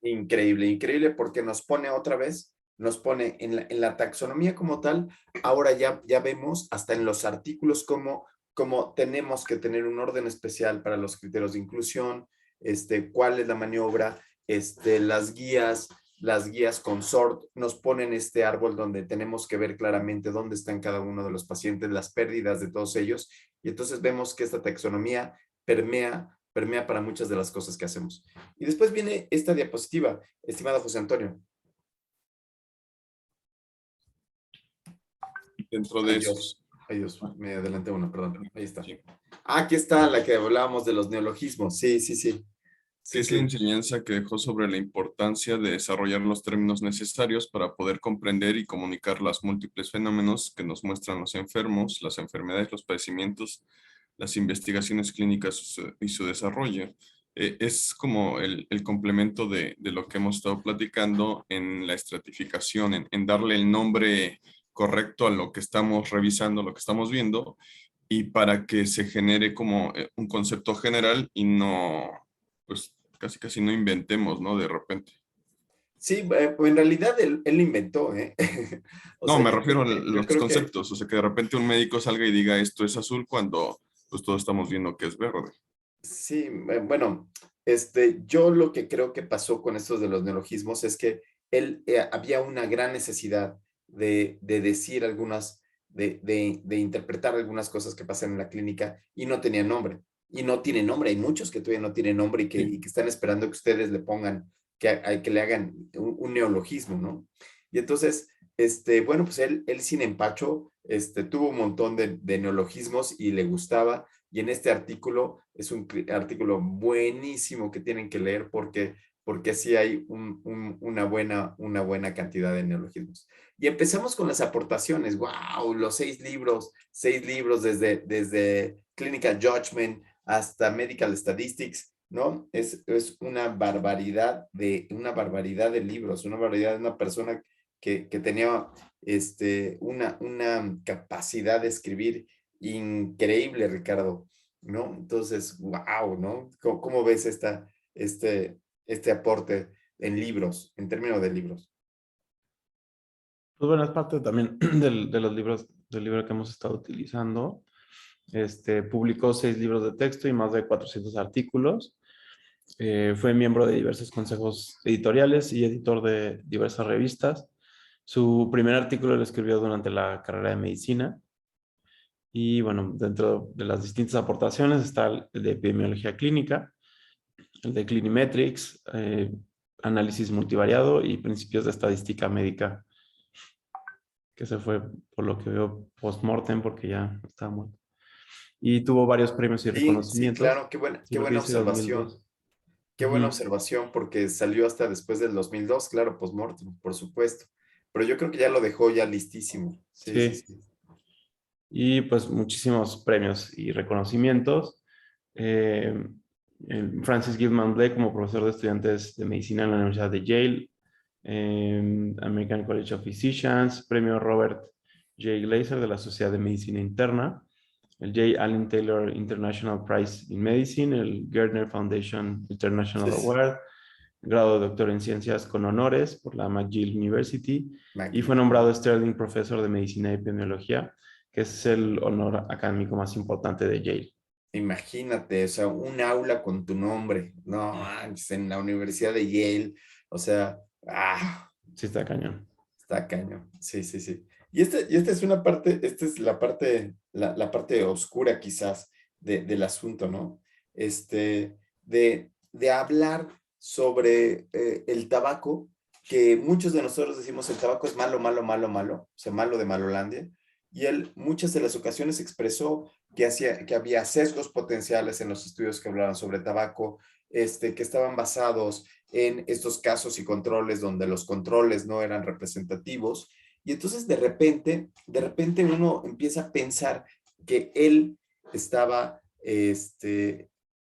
Increíble, increíble, porque nos pone otra vez, nos pone en la taxonomía como tal. Ahora ya vemos hasta en los artículos cómo tenemos que tener un orden especial para los criterios de inclusión, cuál es la maniobra, las guías consort nos ponen este árbol donde tenemos que ver claramente dónde están cada uno de los pacientes, las pérdidas de todos ellos, y entonces vemos que esta taxonomía permea para muchas de las cosas que hacemos. Y después viene esta diapositiva, estimado José Antonio. Dentro de esos. Ay Dios, me adelanté uno, perdón. Ahí está. Aquí está la que hablábamos de los neologismos. Sí. Sí, es la enseñanza que dejó sobre la importancia de desarrollar los términos necesarios para poder comprender y comunicar los múltiples fenómenos que nos muestran los enfermos, las enfermedades, los padecimientos, las investigaciones clínicas y su desarrollo. Es como el complemento de lo que hemos estado platicando en la estratificación, en darle el nombre correcto a lo que estamos revisando, lo que estamos viendo, y para que se genere como un concepto general y no, pues casi no inventemos, ¿no? De repente. Sí, pues en realidad él lo inventó, ¿eh? O No, sea, me refiero a yo los creo que conceptos, o sea, que de repente un médico salga y diga esto es azul cuando pues todos estamos viendo que es verde. sí, bueno, yo lo que creo que pasó con estos de los neologismos es que había una gran necesidad de decir algunas, de interpretar algunas cosas que pasan en la clínica y no tenía nombre. Y no tiene nombre. Hay muchos que todavía no tienen nombre y que están esperando que ustedes le pongan, que le hagan un neologismo, ¿no? Y entonces, bueno, pues él sin empacho, tuvo un montón de neologismos y le gustaba. Y en este artículo es un artículo buenísimo que tienen que leer porque sí hay una buena cantidad de neologismos. Y empezamos con las aportaciones. ¡Wow! Los 6 libros desde Clinical Judgment hasta Medical Statistics, ¿no? Es una barbaridad de libros, una barbaridad de una persona que tenía una capacidad de escribir increíble, Ricardo, ¿no? Entonces, wow, ¿no? ¿Cómo ves este aporte en libros, en términos de libros? Pues bueno, es parte también de los libros, del libro que hemos estado utilizando. Publicó 6 libros de texto y más de 400 artículos. Fue miembro de diversos consejos editoriales y editor de diversas revistas. Su primer artículo lo escribió durante la carrera de medicina. Y bueno, dentro de las distintas aportaciones está el de epidemiología clínica, el de Clinimetrics, análisis multivariado y principios de estadística médica, que se fue, por lo que veo, post-mortem porque ya estaba muerto. Y tuvo varios premios y Sí, reconocimientos. claro, qué Sí, lo que buena dice observación. 2002. Qué buena Ujú. observación, porque salió hasta después del 2002, claro, post-mortem, por supuesto. Pero yo creo que ya lo dejó ya listísimo. Sí, sí, Sí, sí. y pues muchísimos premios y reconocimientos. Eh, Francis Gilman Blake como profesor de estudiantes de medicina en la Universidad de Yale, American College of Physicians, premio Robert J. Glaser de la Sociedad de Medicina Interna, el J. Allen Taylor International Prize in Medicine, el Gardner Foundation International Sí, sí. Award, grado de doctor en ciencias con honores por la McGill University, y fue McGill. nombrado Sterling Profesor de Medicina y Epidemiología, que es el honor académico más importante de Yale. Imagínate, o sea, un aula con tu nombre, no, manches, en la Universidad de Yale, o sea, Sí, está cañón. está cañón, sí, sí, sí. Y esta es una parte, esta es la parte oscura quizás del asunto, ¿no? De hablar sobre el tabaco, que muchos de nosotros decimos el tabaco es malo, malo, malo, malo, o sea, malo de Malolandia, y él muchas de las ocasiones expresó que había sesgos potenciales en los estudios que hablaban sobre tabaco, que estaban basados en estos casos y controles donde los controles no eran representativos. Y entonces de repente uno empieza a pensar que él estaba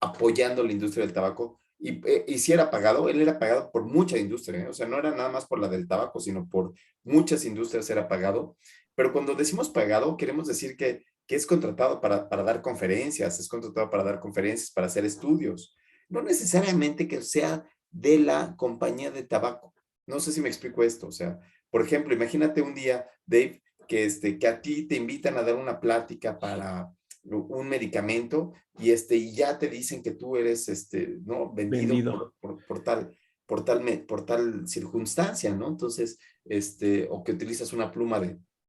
apoyando la industria del tabaco. Y si era pagado, él era pagado por mucha industria, ¿eh? O sea, no era nada más por la del tabaco, sino por muchas industrias era pagado. Pero cuando decimos pagado, queremos decir que es contratado para dar conferencias, es contratado para dar conferencias, para hacer estudios. No necesariamente que sea de la compañía de tabaco. No sé si me explico esto. O sea, por ejemplo, imagínate un día, Dave, que a ti te invitan a dar una plática para un medicamento y ya te dicen que tú eres ¿no? vendido Vendido. por tal circunstancia, ¿no? Entonces, o que utilizas una pluma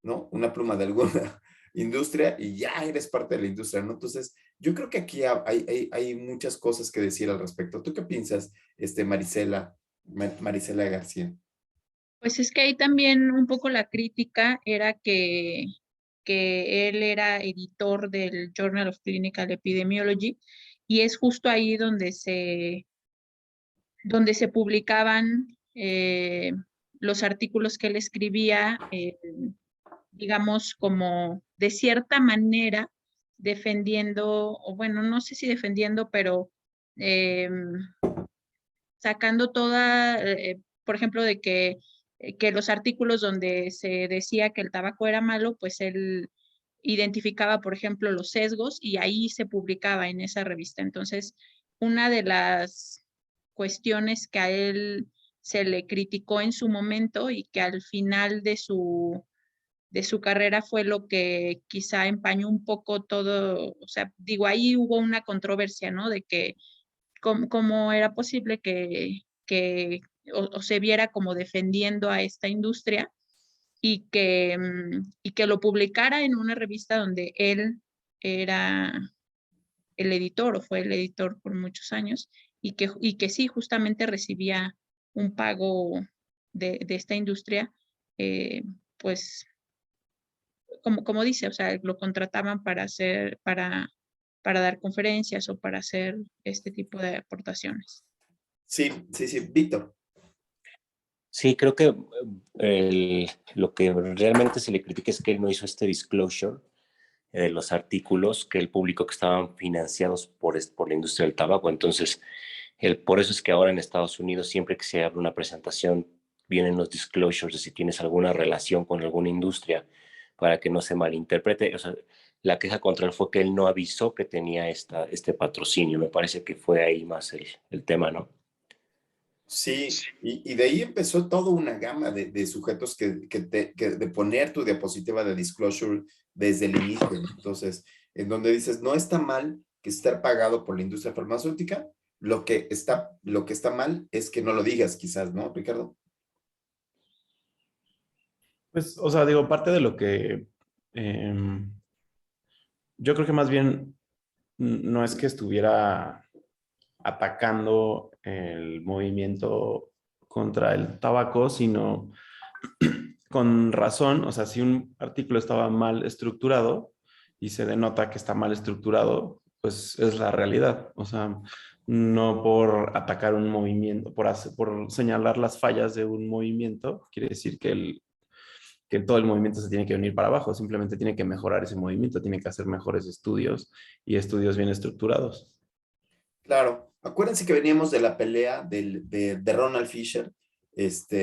¿no? Una pluma de alguna industria y ya eres parte de la industria, ¿no? Entonces, yo creo que aquí hay muchas cosas que decir al respecto. ¿Tú qué piensas, Marisela García? Pues es que ahí también un poco la crítica era que él era editor del Journal of Clinical Epidemiology y es justo ahí donde se publicaban los artículos que él escribía, digamos, como de cierta manera defendiendo, o bueno, no sé si defendiendo, pero eh, sacando toda, por ejemplo, de que los artículos donde se decía que el tabaco era malo, pues él identificaba, por ejemplo, los sesgos y ahí se publicaba en esa revista. Entonces, una de las cuestiones que a él se le criticó en su momento y que al final de su carrera fue lo que quizá empañó un poco todo, o sea, digo, ahí hubo una controversia, ¿no? De que cómo era posible que o se viera como defendiendo a esta industria y que lo publicara en una revista donde él era el editor o fue el editor por muchos años y que sí, justamente recibía un pago de esta industria, pues como dice, o sea, lo contrataban para dar conferencias o para hacer este tipo de aportaciones. Sí, Víctor. Sí, creo que lo que realmente se le critica es que él no hizo este disclosure de los artículos que él publicó que estaban financiados por la industria del tabaco. Entonces, por eso es que ahora en Estados Unidos, siempre que se abre una presentación, vienen los disclosures de si tienes alguna relación con alguna industria para que no se malinterprete. O sea, la queja contra él fue que él no avisó que tenía este patrocinio. Me parece que fue ahí más el tema, ¿no? Sí, y de ahí empezó toda una gama de sujetos que de poner tu diapositiva de disclosure desde el inicio, ¿no? Entonces, en donde dices, no está mal que estar pagado por la industria farmacéutica, lo que está mal es que no lo digas, quizás, ¿no, Ricardo? Pues, o sea, digo, parte de lo que yo creo que más bien no es que estuviera atacando el movimiento contra el tabaco, sino con razón, o sea, si un artículo estaba mal estructurado y se denota que está mal estructurado, pues es la realidad. O sea, no por atacar un movimiento, por señalar las fallas de un movimiento, quiere decir que todo el movimiento se tiene que venir para abajo, simplemente tiene que mejorar ese movimiento, tiene que hacer mejores estudios y estudios bien estructurados. Claro, acuérdense que veníamos de la pelea de Ronald Fisher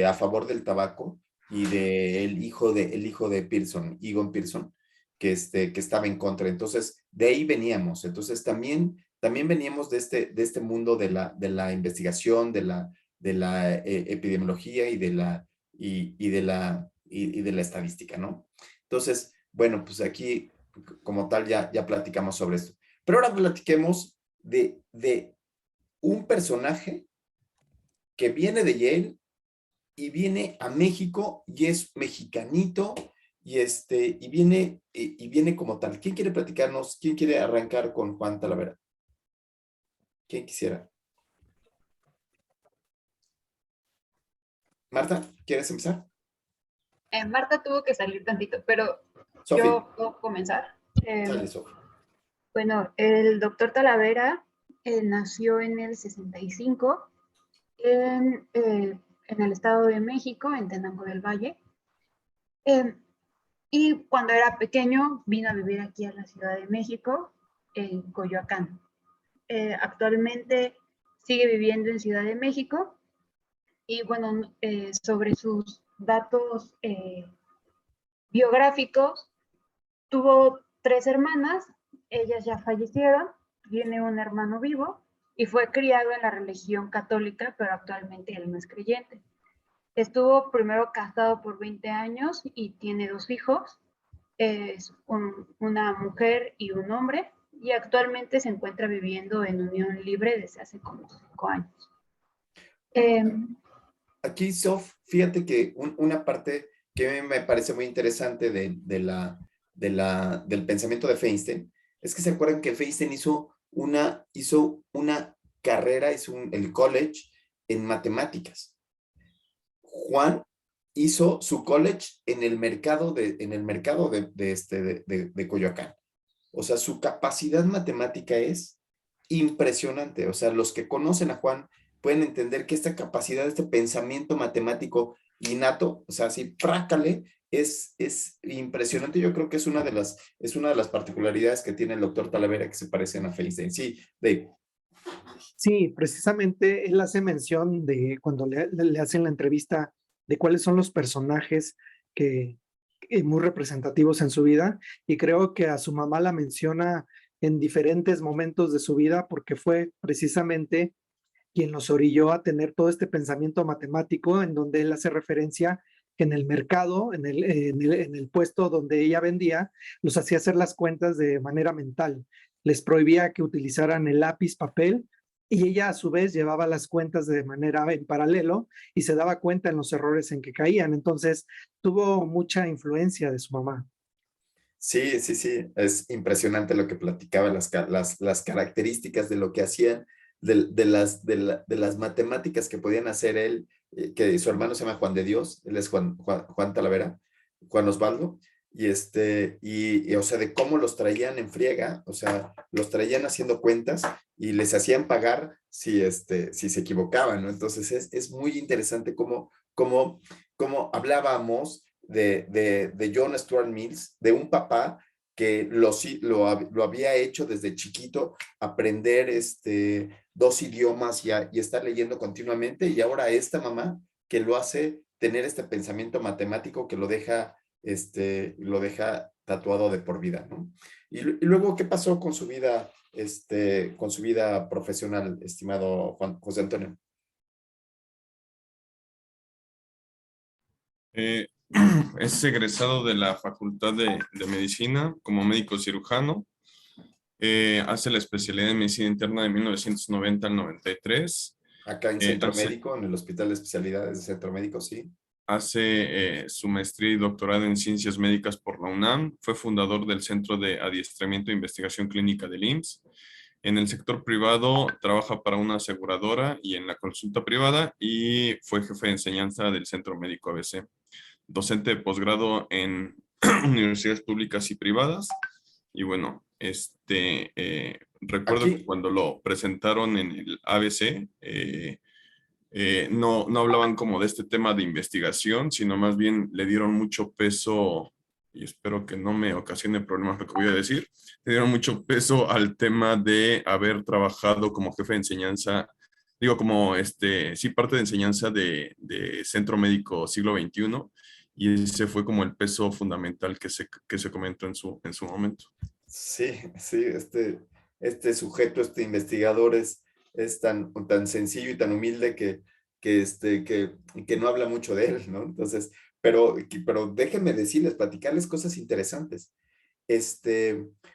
a favor del tabaco y del hijo de Pearson, Egon Pearson, que estaba en contra. Entonces, de ahí veníamos. Entonces, también veníamos de este mundo de la investigación, de la epidemiología y de la estadística, ¿no? Entonces, bueno, pues aquí como tal ya platicamos sobre esto. Pero ahora platiquemos de un personaje que viene de Yale y viene a México y es mexicanito y viene como tal. ¿Quién quiere platicarnos? ¿Quién quiere arrancar con Juan Talavera? ¿Quién quisiera? Marta, ¿quieres empezar? Marta tuvo que salir tantito, pero Sofi. yo puedo comenzar. Dale, Sofi. Bueno, el doctor Talavera nació en el 65 en el Estado de México, en Tenango del Valle. Y cuando era pequeño vino a vivir aquí a la Ciudad de México, en Coyoacán. Actualmente sigue viviendo en Ciudad de México y bueno, sobre sus datos biográficos, tuvo 3 hermanas, ellas ya fallecieron, tiene un hermano vivo y fue criado en la religión católica, pero actualmente él no es creyente. Estuvo primero casado por 20 años y tiene 2 hijos, es una mujer y un hombre, y actualmente se encuentra viviendo en unión libre desde hace como 5 años. Aquí, Sof, fíjate que una parte que me parece muy interesante del pensamiento de Feinstein es que se acuerdan que Feinstein hizo una carrera, el college en matemáticas. Juan hizo su college en el mercado de Coyoacán. O sea, su capacidad matemática es impresionante. O sea, los que conocen a Juan pueden entender que esta capacidad, este pensamiento matemático innato, o sea, así, prácale, es impresionante. Yo creo que es una de las particularidades que tiene el doctor Talavera que se parecen a Feinstein. Sí, Dave. Sí, precisamente él hace mención de cuando le hacen la entrevista de cuáles son los personajes que muy representativos en su vida, y creo que a su mamá la menciona en diferentes momentos de su vida porque fue precisamente quien los orilló a tener todo este pensamiento matemático, en donde él hace referencia que en el mercado, en el puesto donde ella vendía, los hacía hacer las cuentas de manera mental. Les prohibía que utilizaran el lápiz, papel, y ella a su vez llevaba las cuentas de manera en paralelo y se daba cuenta en los errores en que caían. Entonces, tuvo mucha influencia de su mamá. Sí, sí, sí, es impresionante lo que platicaba, las características de lo que hacían, de las matemáticas que podían hacer él, que su hermano se llama Juan de Dios, él es Juan Talavera, Juan Osvaldo, o sea, de cómo los traían en friega, o sea, los traían haciendo cuentas y les hacían pagar si se equivocaban, ¿no? Entonces es muy interesante cómo hablábamos de John Stuart Mills, de un papá que lo había hecho desde chiquito, aprender 2 idiomas y estar leyendo continuamente, y ahora esta mamá que lo hace tener este pensamiento matemático que lo deja tatuado de por vida, ¿no? Y luego, ¿qué pasó con su vida, con su vida profesional, estimado José Antonio? Es egresado de la Facultad de Medicina como médico cirujano. Hace la especialidad en medicina interna de 1990 al 93. Acá en Centro Médico, en el Hospital de Especialidades de Centro Médico, sí. Hace su maestría y doctorado en ciencias médicas por la UNAM. Fue fundador del Centro de Adiestramiento e Investigación Clínica del IMSS. En el sector privado trabaja para una aseguradora y en la consulta privada, y fue jefe de enseñanza del Centro Médico ABC. Docente de posgrado en universidades públicas y privadas. Y bueno, recuerdo que cuando lo presentaron en el ABC, no hablaban como de este tema de investigación, sino más bien le dieron mucho peso, y espero que no me ocasione problemas lo que voy a decir, le dieron mucho peso al tema de haber trabajado como jefe de enseñanza, sí, parte de enseñanza de Centro Médico Siglo XXI, y ese fue como el peso fundamental que se comentó en su momento. Sí, sí, este sujeto, este investigador es tan sencillo y tan humilde que no habla mucho de él, ¿no? Entonces, pero déjenme decirles, platicarles cosas interesantes.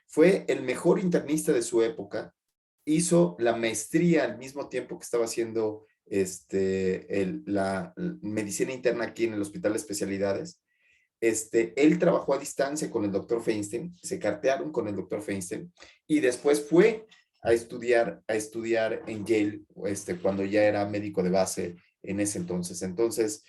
Fue el mejor internista de su época, hizo la maestría al mismo tiempo que estaba haciendo la medicina interna aquí en el Hospital de Especialidades. Él trabajó a distancia con el doctor Feinstein, se cartearon con el doctor Feinstein, y después fue a estudiar en Yale, cuando ya era médico de base en ese entonces. Entonces,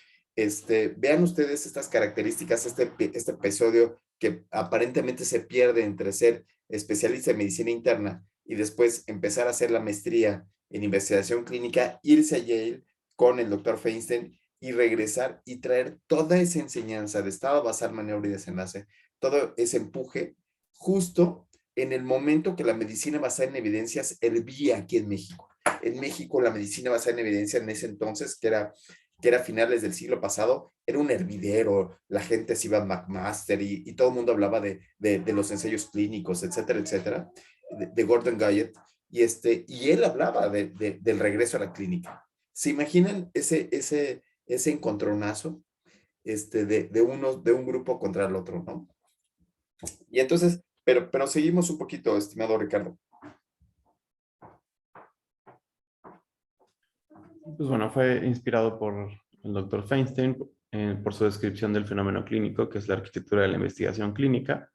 vean ustedes estas características, este episodio que aparentemente se pierde entre ser especialista en medicina interna y después empezar a hacer la maestría en investigación clínica, irse a Yale con el doctor Feinstein y regresar y traer toda esa enseñanza de estado basal, maniobra y desenlace, todo ese empuje justo en el momento que la medicina basada en evidencias hervía aquí en México. En México la medicina basada en evidencia en ese entonces, que era finales del siglo pasado, era un hervidero, la gente se iba a McMaster y todo el mundo hablaba de los ensayos clínicos, etcétera, etcétera, de Gordon Guyatt, y él hablaba del regreso a la clínica. ¿Se imaginan ese encontronazo de un grupo contra el otro, ¿no? Y entonces, pero seguimos un poquito, estimado Ricardo. Pues bueno, fue inspirado por el doctor Feinstein, por su descripción del fenómeno clínico, que es la arquitectura de la investigación clínica,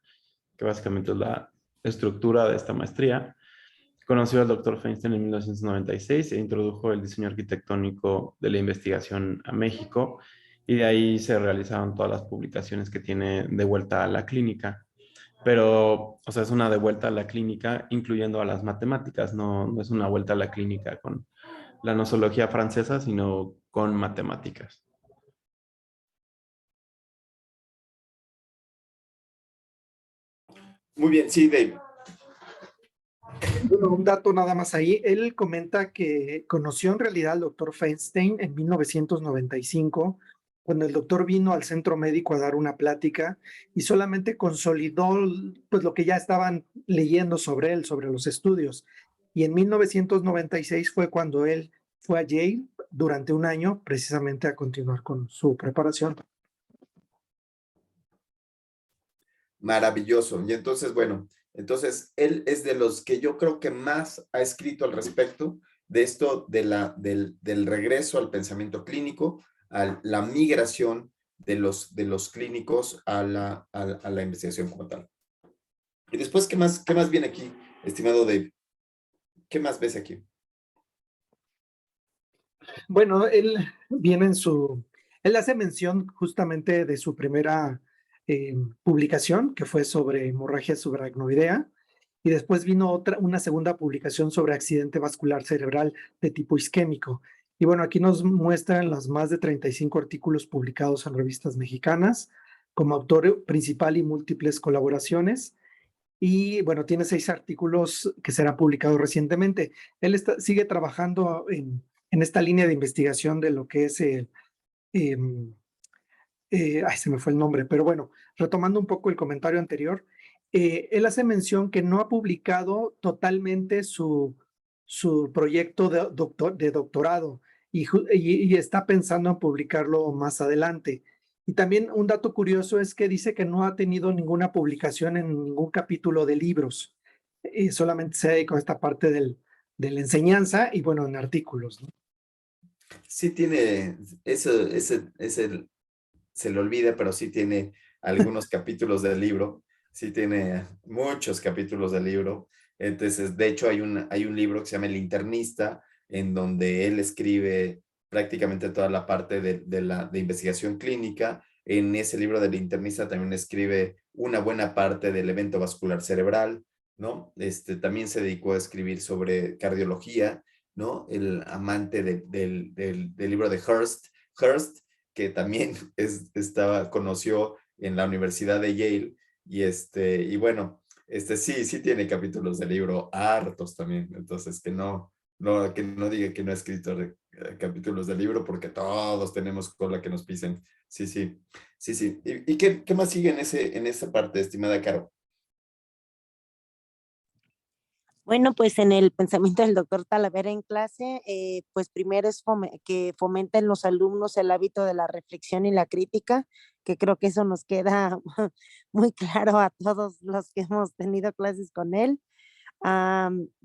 que básicamente es la estructura de esta maestría. Conoció al doctor Feinstein en 1996 e introdujo el diseño arquitectónico de la investigación a México, y de ahí se realizaron todas las publicaciones que tiene de vuelta a la clínica. Pero, o sea, es una de vuelta a la clínica incluyendo a las matemáticas, no es una vuelta a la clínica con la nosología francesa, sino con matemáticas. Muy bien, sí, Dave. Bueno, un dato nada más ahí. Él comenta que conoció en realidad al doctor Feinstein en 1995, cuando el doctor vino al centro médico a dar una plática y solamente consolidó pues lo que ya estaban leyendo sobre él, sobre los estudios. Y en 1996 fue cuando él fue a Yale durante un año precisamente a continuar con su preparación. Maravilloso. Y entonces, bueno, entonces él es de los que yo creo que más ha escrito al respecto de esto del regreso al pensamiento clínico, a la migración de los clínicos a la investigación como tal. Y después, qué más viene aquí, estimado Dave? ¿Qué más ves aquí? Bueno, él viene él hace mención justamente de su primera publicación, que fue sobre hemorragia subaracnoidea, y después vino una segunda publicación sobre accidente vascular cerebral de tipo isquémico. Y bueno, aquí nos muestran los más de 35 artículos publicados en revistas mexicanas, como autor principal y múltiples colaboraciones. Y bueno, tiene 6 artículos que serán publicados recientemente. Él sigue trabajando en esta línea de investigación de lo que es se me fue el nombre, pero bueno, retomando un poco el comentario anterior, él hace mención que no ha publicado totalmente su proyecto de doctorado y está pensando en publicarlo más adelante. Y también un dato curioso es que dice que no ha tenido ninguna publicación en ningún capítulo de libros, solamente se dedica a esta parte de la enseñanza y bueno, en artículos, ¿no? Sí tiene, se le olvida, pero sí tiene algunos capítulos del libro, sí tiene muchos capítulos del libro. Entonces, de hecho, hay un libro que se llama El Internista, en donde él escribe prácticamente toda la parte de investigación clínica. En ese libro del Internista también escribe una buena parte del evento vascular cerebral, ¿no? También se dedicó a escribir sobre cardiología, ¿no? El amante del libro de Hearst, que también conoció en la Universidad de Yale, y bueno, sí tiene capítulos del libro hartos también, entonces que no diga que no ha escrito capítulos del libro, porque todos tenemos cola que nos pisen. Sí. ¿Y qué más sigue en esa parte, estimada Caro? Bueno, pues en el pensamiento del doctor Talavera en clase, pues primero es que fomenten los alumnos el hábito de la reflexión y la crítica, que creo que eso nos queda muy claro a todos los que hemos tenido clases con él.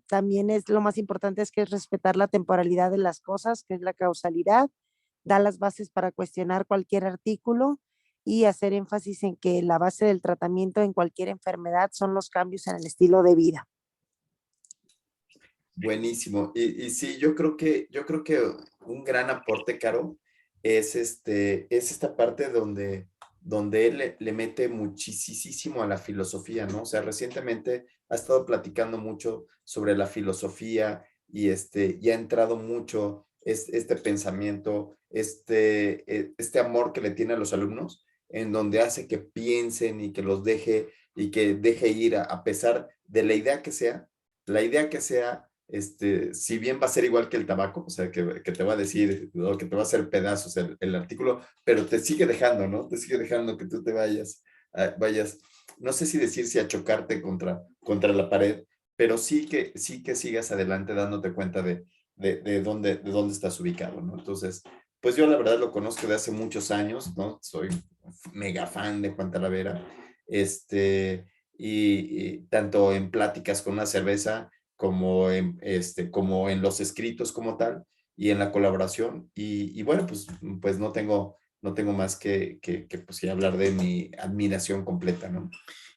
También es lo más importante es que es respetar la temporalidad de las cosas, que es la causalidad, da las bases para cuestionar cualquier artículo y hacer énfasis en que la base del tratamiento en cualquier enfermedad son los cambios en el estilo de vida. Buenísimo. Y sí, yo creo que un gran aporte, Caro, es esta parte donde él le mete muchísimo a la filosofía, ¿no? O sea, recientemente ha estado platicando mucho sobre la filosofía y ha entrado mucho este pensamiento, este amor que le tiene a los alumnos, en donde hace que piensen y que los deje ir a pesar de la idea que sea, si bien va a ser igual que el tabaco, o sea, que te va a decir, ¿no? Que te va a hacer pedazos el artículo, pero te sigue dejando, ¿no? Te sigue dejando que tú te vayas, no sé si decir si a chocarte contra la pared, pero sí que sigas adelante dándote cuenta de dónde estás ubicado, ¿no? Entonces, pues yo la verdad lo conozco de hace muchos años, ¿no? Soy mega fan de Juan Talavera, y tanto en pláticas con una cerveza, como en los escritos como tal y en la colaboración. Y bueno, pues no tengo más que hablar de mi admiración completa, ¿no?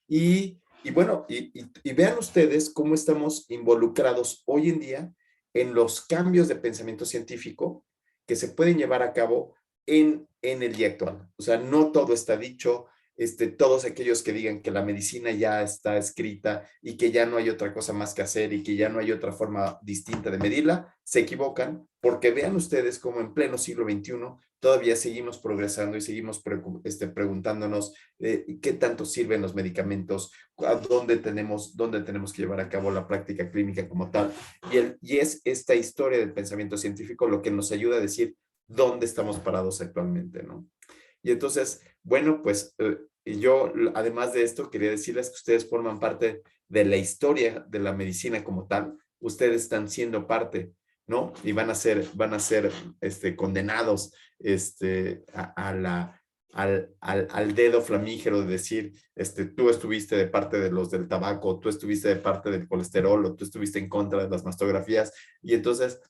Y bueno, y vean ustedes cómo estamos involucrados hoy en día en los cambios de pensamiento científico que se pueden llevar a cabo en el día actual. O sea, no todo está dicho. Todos aquellos que digan que la medicina ya está escrita y que ya no hay otra cosa más que hacer y que ya no hay otra forma distinta de medirla, se equivocan, porque vean ustedes cómo en pleno siglo XXI todavía seguimos progresando y seguimos preguntándonos qué tanto sirven los medicamentos, a dónde tenemos que llevar a cabo la práctica clínica como tal. Y es esta historia del pensamiento científico lo que nos ayuda a decir dónde estamos parados actualmente, ¿no? Y entonces, bueno, pues yo, además de esto, quería decirles que ustedes forman parte de la historia de la medicina como tal. Ustedes están siendo parte, ¿no? Y van a ser condenados al dedo flamígero de decir, tú estuviste de parte de los del tabaco, tú estuviste de parte del colesterol, o tú estuviste en contra de las mastografías. Y entonces,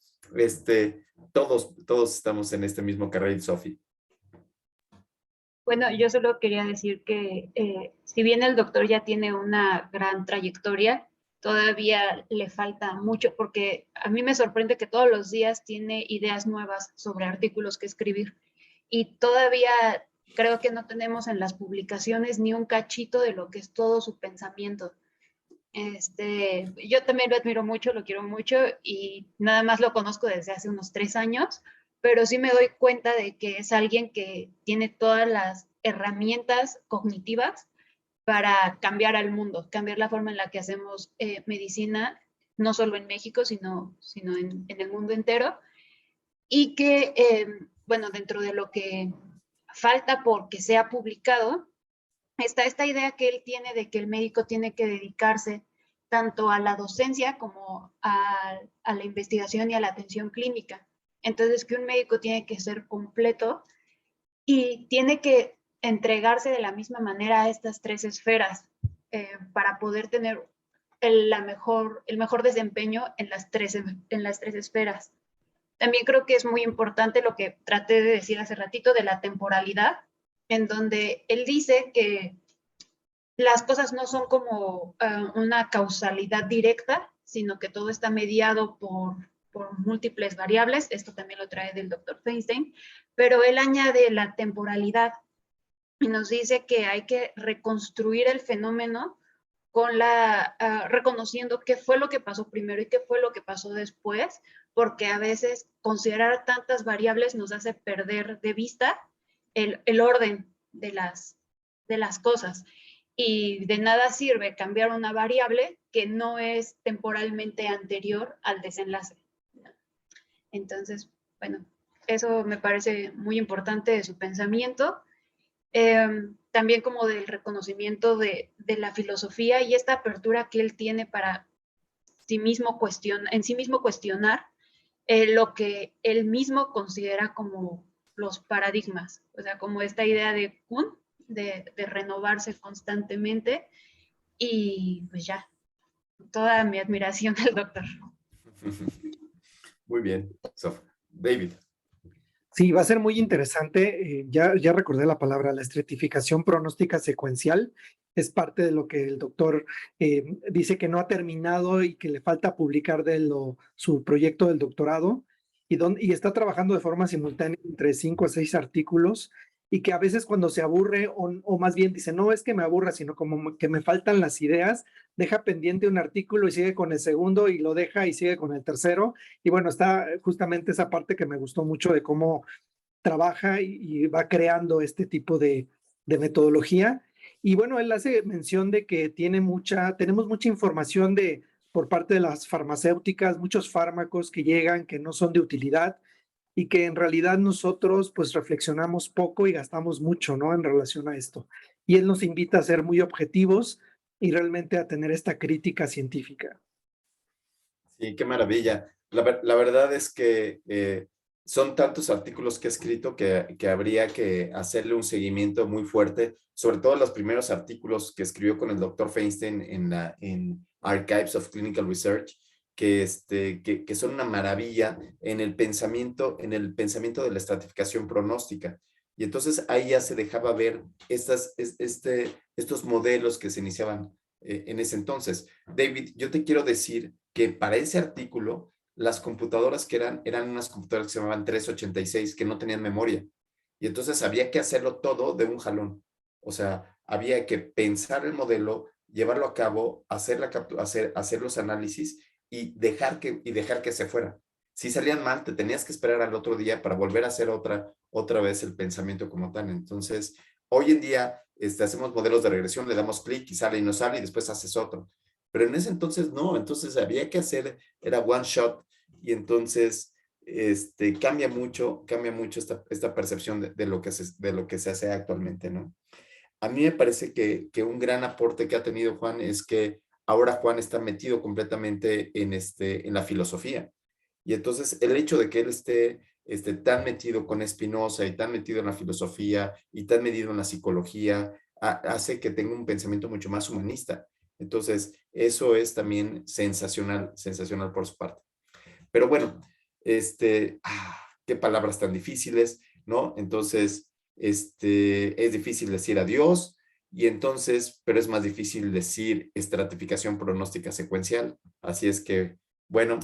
todos estamos en este mismo carril, Sofi. Bueno, yo solo quería decir que si bien el doctor ya tiene una gran trayectoria, todavía le falta mucho, porque a mí me sorprende que todos los días tiene ideas nuevas sobre artículos que escribir, y todavía creo que no tenemos en las publicaciones ni un cachito de lo que es todo su pensamiento. Yo también lo admiro mucho, lo quiero mucho, y nada más lo conozco desde hace unos 3 años, pero sí me doy cuenta de que es alguien que tiene todas las herramientas cognitivas para cambiar al mundo, cambiar la forma en la que hacemos medicina, no solo en México, sino en el mundo entero. Y que, bueno, dentro de lo que falta porque sea publicado, está esta idea que él tiene de que el médico tiene que dedicarse tanto a la docencia como a la investigación y a la atención clínica. Entonces, que un médico tiene que ser completo y tiene que entregarse de la misma manera a estas 3 esferas para poder tener el mejor desempeño en las tres esferas. También creo que es muy importante lo que traté de decir hace ratito de la temporalidad, en donde él dice que las cosas no son como una causalidad directa, sino que todo está mediado por múltiples variables. Esto también lo trae del doctor Feinstein, pero él añade la temporalidad y nos dice que hay que reconstruir el fenómeno reconociendo qué fue lo que pasó primero y qué fue lo que pasó después, porque a veces considerar tantas variables nos hace perder de vista el orden de las cosas. Y de nada sirve cambiar una variable que no es temporalmente anterior al desenlace. Entonces, bueno, eso me parece muy importante de su pensamiento. También como del reconocimiento de la filosofía y esta apertura que él tiene para en sí mismo cuestionar lo que él mismo considera como los paradigmas, o sea, como esta idea de Kuhn, de renovarse constantemente. Y pues ya, toda mi admiración al doctor. Muy bien, Sof. David. Sí, va a ser muy interesante. Ya recordé la palabra, la estratificación pronóstica secuencial. Es parte de lo que el doctor dice que no ha terminado y que le falta publicar de su proyecto del doctorado, y está trabajando de forma simultánea entre 5 a 6 artículos, y que a veces cuando se aburre, o más bien dice, no es que me aburra, sino como que me faltan las ideas, deja pendiente un artículo y sigue con el segundo, y lo deja y sigue con el tercero. Y bueno, está justamente esa parte que me gustó mucho de cómo trabaja y va creando este tipo de metodología. Y bueno, él hace mención de que tenemos mucha información por parte de las farmacéuticas, muchos fármacos que llegan que no son de utilidad, y que en realidad nosotros pues reflexionamos poco y gastamos mucho, ¿no?, en relación a esto. Y él nos invita a ser muy objetivos y realmente a tener esta crítica científica. Sí, qué maravilla. La verdad es que son tantos artículos que he escrito que habría que hacerle un seguimiento muy fuerte, sobre todo los primeros artículos que escribió con el doctor Feinstein en Archives of Clinical Research, que son una maravilla en el pensamiento de la estratificación pronóstica. Y entonces ahí ya se dejaba ver estos modelos que se iniciaban en ese entonces. David, yo te quiero decir que para ese artículo, las computadoras que eran unas computadoras que se llamaban 386, que no tenían memoria. Y entonces había que hacerlo todo de un jalón. O sea, había que pensar el modelo, llevarlo a cabo, hacer los análisis y dejar que se fuera. Si salían mal, te tenías que esperar al otro día para volver a hacer otra vez el pensamiento como tal. Entonces, hoy en día hacemos modelos de regresión, le damos clic y sale y no sale y después haces otro. Pero en ese entonces no, entonces había que hacer, era one shot, y entonces cambia mucho esta percepción de lo que se hace actualmente, ¿no? A mí me parece que un gran aporte que ha tenido Juan es que ahora Juan está metido completamente en la filosofía. Y entonces el hecho de que él esté tan metido con Spinoza y tan metido en la filosofía y tan metido en la psicología, hace que tenga un pensamiento mucho más humanista. Entonces, eso es también sensacional por su parte. Pero bueno, qué palabras tan difíciles, ¿no? Entonces, es difícil decir adiós, y entonces, pero es más difícil decir estratificación pronóstica secuencial. Así es que, bueno,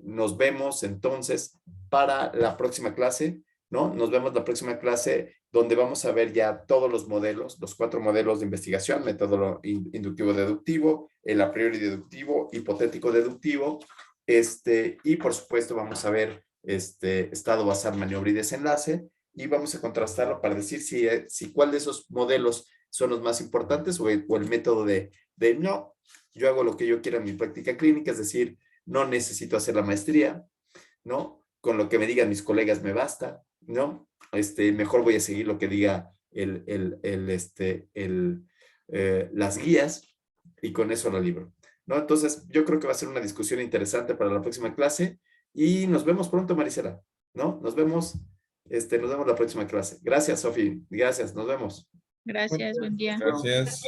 nos vemos entonces para la próxima clase, ¿no? Nos vemos la próxima clase donde vamos a ver ya todos los modelos, los 4 modelos de investigación: método inductivo-deductivo, el a priori deductivo, hipotético-deductivo, y por supuesto vamos a ver estado basal, maniobra y desenlace, y vamos a contrastarlo para decir si cuál de esos modelos son los más importantes, o el método de no, yo hago lo que yo quiera en mi práctica clínica, es decir, no necesito hacer la maestría, ¿no? Con lo que me digan mis colegas me basta, ¿no? Mejor voy a seguir lo que diga las guías, y con eso la libro, ¿no? Entonces, yo creo que va a ser una discusión interesante para la próxima clase, y nos vemos pronto, Marisela, ¿no? Nos vemos la próxima clase. Gracias, Sofi. Gracias, nos vemos. Gracias, buen día. Gracias.